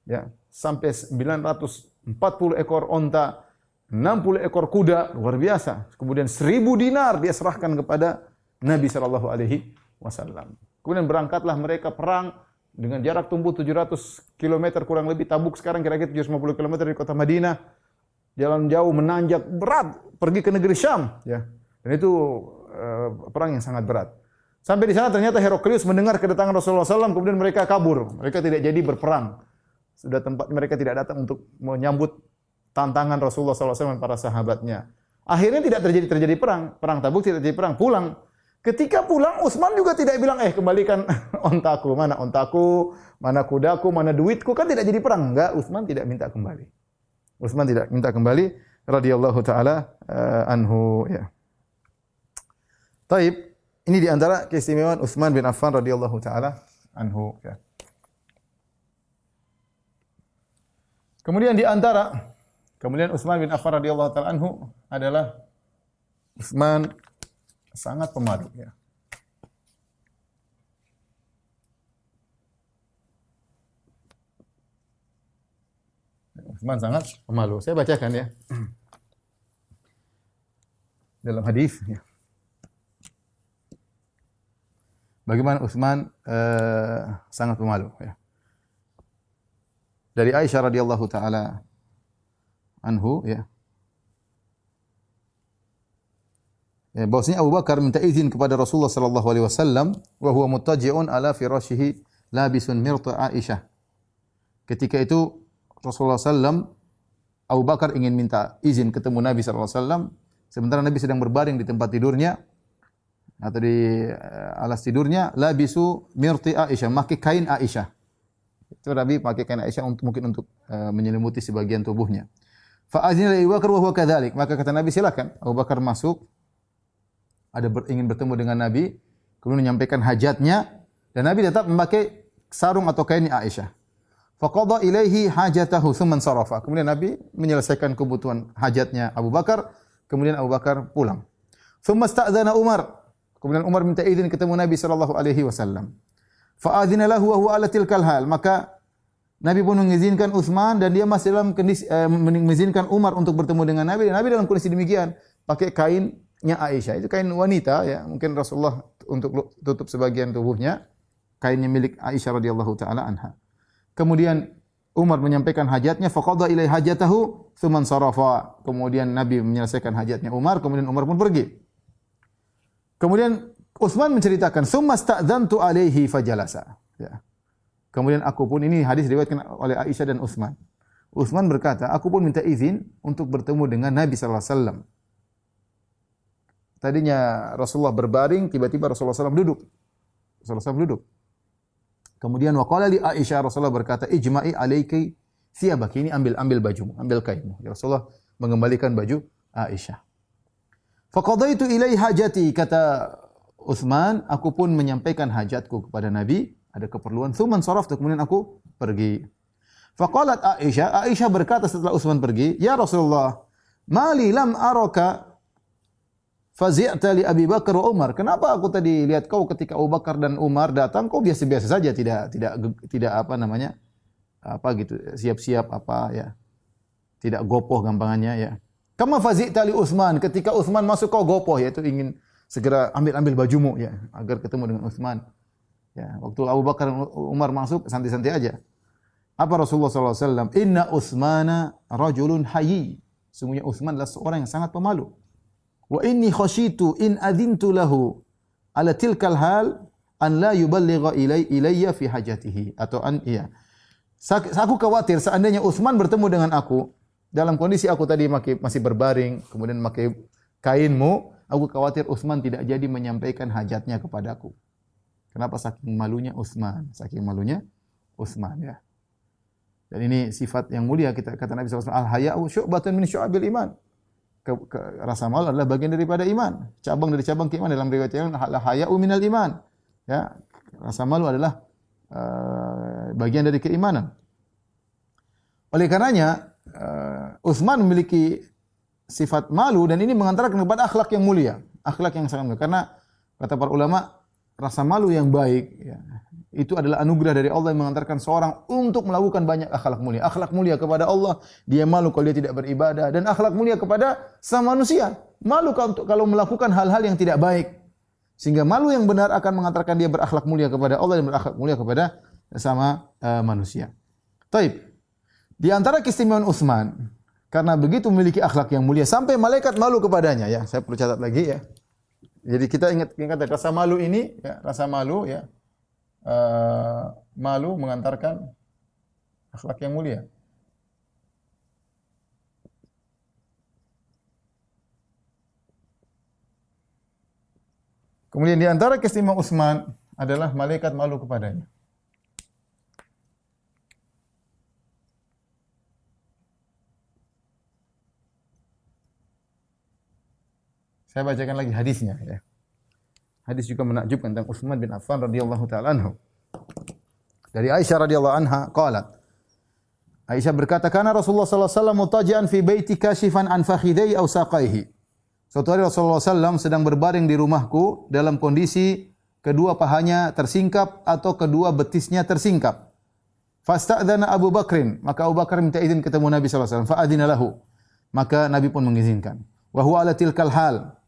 Ya, sampai 940 ekor onta, 60 ekor kuda, luar biasa. Kemudian 1000 dinar dia serahkan kepada Nabi SAW. Kemudian berangkatlah mereka perang dengan jarak tempuh 700 km kurang lebih. Tabuk sekarang kira-kira 750 km dari kota Madinah. Jalan jauh, menanjak, berat, pergi ke negeri Syam. Ya. Dan itu perang yang sangat berat. Sampai di sana ternyata Heraklius mendengar kedatangan Rasulullah SAW, kemudian mereka kabur. Mereka tidak jadi berperang. Sudah tempat mereka tidak datang untuk menyambut tantangan Rasulullah SAW dan para sahabatnya. Akhirnya tidak terjadi perang. Perang Tabuk tidak terjadi perang. Pulang. Ketika pulang, Utsman juga tidak bilang, kembalikan ontaku. Mana ontaku, mana kudaku, mana duitku. Kan tidak jadi perang. Enggak, Utsman tidak minta kembali. Utsman tidak minta kembali. Radhiyallahu ta'ala anhu. Ya. Taib. Ini di antara keistimewaan Utsman bin Affan radhiyallahu taala anhu, ya. Kemudian di antara Kemudian Utsman bin Affan radhiyallahu taala anhu adalah Utsman sangat pemalu ya. Utsman sangat pemalu. Saya bacakan ya. Dalam hadis ya. Bagaimana Utsman sangat pemalu ya. Dari Aisyah radhiyallahu taala anhu ya. Bahwasanya Abu Bakar minta izin kepada Rasulullah sallallahu alaihi wasallam wa huwa muttaji'un ala firashihi labisun mirta Aisyah. Ketika itu Rasulullah sallam Abu Bakar ingin minta izin ketemu Nabi sallallahu alaihi wasallam sementara Nabi sedang berbaring di tempat tidurnya atau di alas tidurnya labisu mirti Aisyah, pakai kain Aisyah. Itu Nabi pakai kain Aisyah mungkin untuk menyelimuti sebagian tubuhnya. Fa azina li Abu Bakar wa huwa kadzalik. Maka kata Nabi silakan. Abu Bakar masuk ingin bertemu dengan Nabi, kemudian menyampaikan hajatnya dan Nabi tetap memakai sarung atau kain Aisyah. Faqada ilaihi hajatahu tsumma sarafa. Kemudian Nabi menyelesaikan kebutuhan hajatnya Abu Bakar, kemudian Abu Bakar pulang. Tsumma sta'dzana Umar. Kemudian Umar minta izin ketemu Nabi sallallahu alaihi wasallam. Fa adzina lahu wa huwa ala tilkal hal. Maka Nabi pun mengizinkan Utsman dan dia masih dalam kondisi mengizinkan Umar untuk bertemu dengan Nabi dan Nabi dalam kondisi demikian pakai kainnya Aisyah. Itu kain wanita ya, mungkin Rasulullah untuk tutup sebagian tubuhnya, kainnya milik Aisyah radhiyallahu taala anha. Kemudian Umar menyampaikan hajatnya, faqada ilai hajatahu tsumma sarafa. Kemudian Nabi menyelesaikan hajatnya Umar, kemudian Umar pun pergi. Kemudian Utsman menceritakan, "Tsumma sta'dzantu alaihi fajalasa." Ya. Kemudian aku pun, ini hadis diriwayatkan oleh Aisyah dan Utsman. Utsman berkata, aku pun minta izin untuk bertemu dengan Nabi sallallahu alaihi wasallam. Tadinya Rasulullah berbaring, tiba-tiba Rasulullah SAW duduk. Rasulullah SAW duduk. Kemudian waqala li Aisyah, Rasulullah berkata, "Ijma'i alaiki thiyabaki." Ini ambil bajumu, ambil kainmu. Ya Rasulullah mengembalikan baju Aisyah. Faqadaitu ilai hajati, kata Utsman, aku pun menyampaikan hajatku kepada Nabi, ada keperluan. Tsumman saraftu, kemudian aku pergi. Faqalat Aisyah berkata setelah Utsman pergi, "Ya Rasulullah, mali lam araka fazi'ta li Abi Bakar wa Umar." Kenapa aku tadi lihat kau ketika Abu Bakar dan Umar datang, kau biasa-biasa saja, tidak apa namanya? Apa gitu, siap-siap apa ya. Tidak gopoh gampangannya ya. Kama fazi'ta li Utsman, ketika Utsman masuk kau gopoh, yaitu ingin segera ambil bajumu ya agar ketemu dengan Utsman. Ya, waktu Abu Bakar dan Umar masuk santai-santai aja. Apa Rasulullah sallallahu alaihi wasallam? "Inna Utsmana rajulun hayy." Sungguhnya Utsman adalah seorang yang sangat pemalu. Wa inni khashitu in adzintu lahu ala tilkal hal an la yuballigha ilayya fi hajatihi, atau an iya. Aku khawatir seandainya Utsman bertemu dengan aku dalam kondisi aku tadi masih berbaring, kemudian memakai kainmu, aku khawatir Utsman tidak jadi menyampaikan hajatnya kepadaku. Kenapa? Saking malunya Utsman, ya. Dan ini sifat yang mulia, kata Nabi SAW, al-haya'u syu'batun min syu'abil iman. Rasa malu adalah bagian daripada iman, cabang dari cabang keimanan. Dalam riwayat yang al-haya'u minal iman. Ya, rasa malu adalah bagian dari keimanan. Oleh karenanya Utsman memiliki sifat malu dan ini mengantarkan kepada akhlak yang mulia, akhlak yang sangat mulia. Karena kata para ulama, rasa malu yang baik ya, itu adalah anugerah dari Allah yang mengantarkan seorang untuk melakukan banyak akhlak mulia. Akhlak mulia kepada Allah, dia malu kalau dia tidak beribadah, dan akhlak mulia kepada sama manusia. Malu kalau melakukan hal-hal yang tidak baik. Sehingga malu yang benar akan mengantarkan dia berakhlak mulia kepada Allah dan berakhlak mulia kepada sama manusia. Taib. Di antara keistimewaan Utsman, karena begitu memiliki akhlak yang mulia sampai malaikat malu kepadanya ya. Saya perlu catat lagi ya. Jadi kita ingat rasa malu ini ya, rasa malu ya. Malu mengantarkan akhlak yang mulia. Kemudian di antara keistimewaan Utsman adalah malaikat malu kepadanya. Saya bacakan lagi hadisnya ya. Hadis juga menakjubkan tentang Utsman bin Affan radhiyallahu taala anhu. Dari Aisyah radhiyallahu anha qalat, Aisyah berkata, "Kana Rasulullah sallallahu alaihi wasallam mutaji'an fi baiti kashifan an fakhidai aw saqaihi." Suatu hari Rasulullah SAW sedang berbaring di rumahku dalam kondisi kedua pahanya tersingkap atau kedua betisnya tersingkap. Fasta'dzana Abu Bakrin, maka Abu Bakar minta izin ketemu Nabi sallallahu alaihi wasallam. Fa'adzina lahu, maka Nabi pun mengizinkan. Wa huwa ala tilkal hal,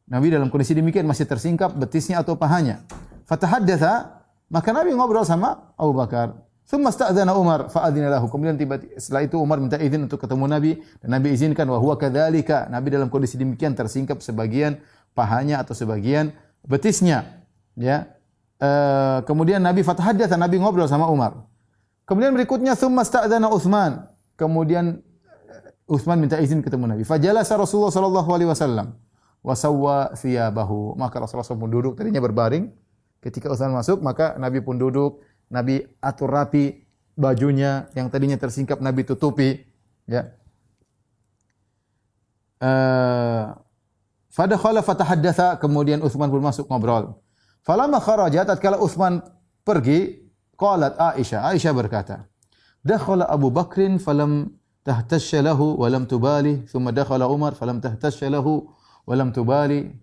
Nabi dalam kondisi demikian masih tersingkap betisnya atau pahanya. Fatahaddatsa, maka Nabi ngobrol sama Abu Bakar. Tsumma sta'dzana Umar fa'adzina lahu. Kemudian setelah itu Umar minta izin untuk ketemu Nabi dan Nabi izinkan. Wa huwa kadzalika, Nabi dalam kondisi demikian tersingkap sebagian pahanya atau sebagian betisnya. Ya. Kemudian Nabi fatahaddatsa, Nabi ngobrol sama Umar. Kemudian berikutnya tsumma sta'dzana Utsman. Kemudian Utsman minta izin ketemu Nabi. Fajalasa Rasulullah sallallahu alaihi wasallam wa sawwa thiyabahu. Maka Rasulullah SAW pun duduk, tadinya berbaring. Ketika Utsman masuk, maka Nabi pun duduk. Nabi atur rapi bajunya yang tadinya tersingkap, Nabi tutupi, ya. Fadakhala fatahaddatsa, kemudian Utsman pun masuk ngobrol. Falamma kharaja, tatkala Utsman pergi, qalat Aisyah berkata, dakhala Abu Bakrin falam tahtashya lahu wa lam tubali, thumma dakhala Umar falam tahtashya lahu wa lam tubali.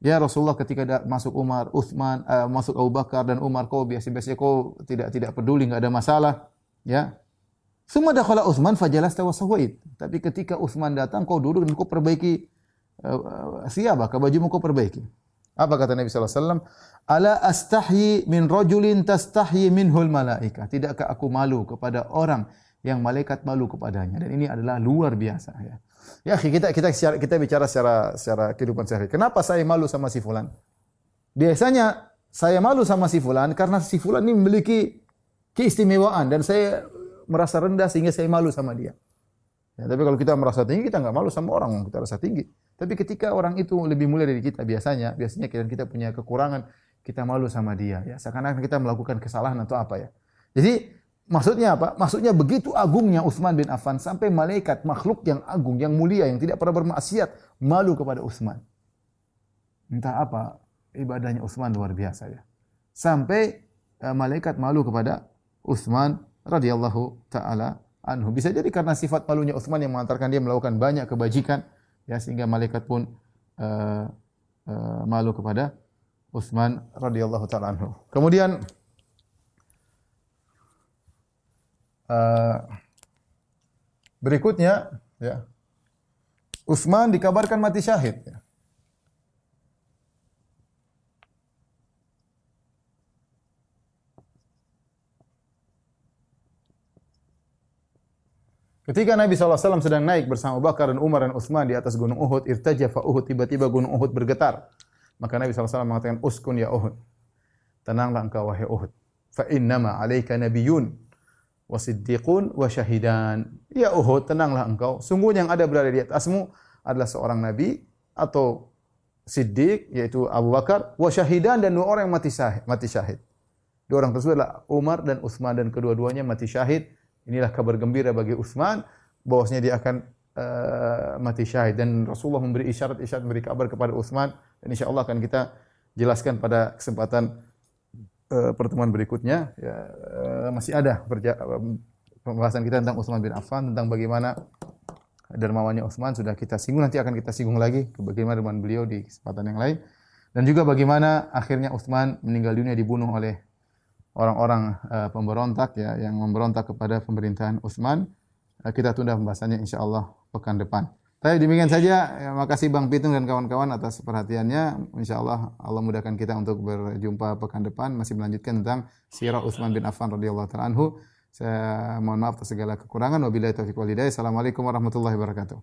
Ya Rasulullah, ketika masuk Umar, Utsman, masuk Abu Bakar dan Umar, kau biasa-biasa kau tidak peduli, enggak ada masalah, ya. Tsumma dakhala Utsman fajalasta wa sawait. Tapi ketika Utsman datang, kau duduk dan kau perbaiki siyabaka, bajumu kau perbaiki. Apa kata Nabi sallallahu alaihi wasallam? Ala astahyi min rajulin tastahyi minhul malaika. Tidakkah aku malu kepada orang yang malaikat malu kepadanya? Dan ini adalah luar biasa, ya. Ya, kita bicara secara kehidupan sehari. Kenapa saya malu sama si fulan? Biasanya saya malu sama si fulan karena si fulan ini memiliki keistimewaan dan saya merasa rendah sehingga saya malu sama dia. Ya, tapi kalau kita merasa tinggi, kita enggak malu sama orang, kita rasa tinggi. Tapi ketika orang itu lebih mulia dari kita, biasanya kita punya kekurangan, kita malu sama dia, ya. Seakan-akan kita melakukan kesalahan atau apa, ya. Jadi maksudnya apa? Maksudnya begitu agungnya Utsman bin Affan sampai malaikat, makhluk yang agung, yang mulia, yang tidak pernah bermaksiat, malu kepada Utsman. Entah apa ibadahnya Utsman luar biasa, ya. Sampai malaikat malu kepada Utsman radhiyallahu taala anhu. Bisa jadi karena sifat malunya Utsman yang mengantarkan dia melakukan banyak kebajikan, ya, sehingga malaikat pun malu kepada Utsman radhiyallahu taala anhu. Kemudian berikutnya, ya, Utsman dikabarkan mati syahid, ya. Ketika Nabi SAW sedang naik bersama Abu Bakar dan Umar dan Utsman di atas gunung Uhud, irtajafa Uhud, tiba-tiba gunung Uhud bergetar. Maka Nabi SAW mengatakan, uskun ya Uhud, tenanglah engkau wahai Uhud. Fa innama 'alaika nabiyyun wa siddiqun wa syahidan. Ya Uhud, tenanglah engkau, sungguhnya yang ada berada di atasmu adalah seorang nabi atau siddiq, yaitu Abu Bakar, wa syahidan, dan dua orang yang mati syahid. Dua orang tersebut adalah Umar dan Utsman, dan kedua-duanya mati syahid. Inilah kabar gembira bagi Utsman bahwasanya dia akan mati syahid, dan Rasulullah memberi isyarat memberi kabar kepada Utsman, dan insyaallah akan kita jelaskan pada kesempatan pertemuan berikutnya, ya. Masih ada pembahasan kita tentang Utsman bin Affan, tentang bagaimana dermawannya Utsman sudah kita singgung, nanti akan kita singgung lagi bagaimana dermawan beliau di kesempatan yang lain, dan juga bagaimana akhirnya Utsman meninggal dunia dibunuh oleh orang-orang pemberontak, ya, yang memberontak kepada pemerintahan Utsman. Kita tunda pembahasannya insyaallah pekan depan. Tapi demikian saja, ya, makasih Bang Pitung dan kawan-kawan atas perhatiannya. Insyaallah Allah mudahkan kita untuk berjumpa pekan depan, masih melanjutkan tentang sirah Utsman bin Affan radhiyallahu taala anhu. Saya mohon maaf atas segala kekurangan. Wabillahi taufiq wal hidayah. Assalamualaikum warahmatullahi wabarakatuh.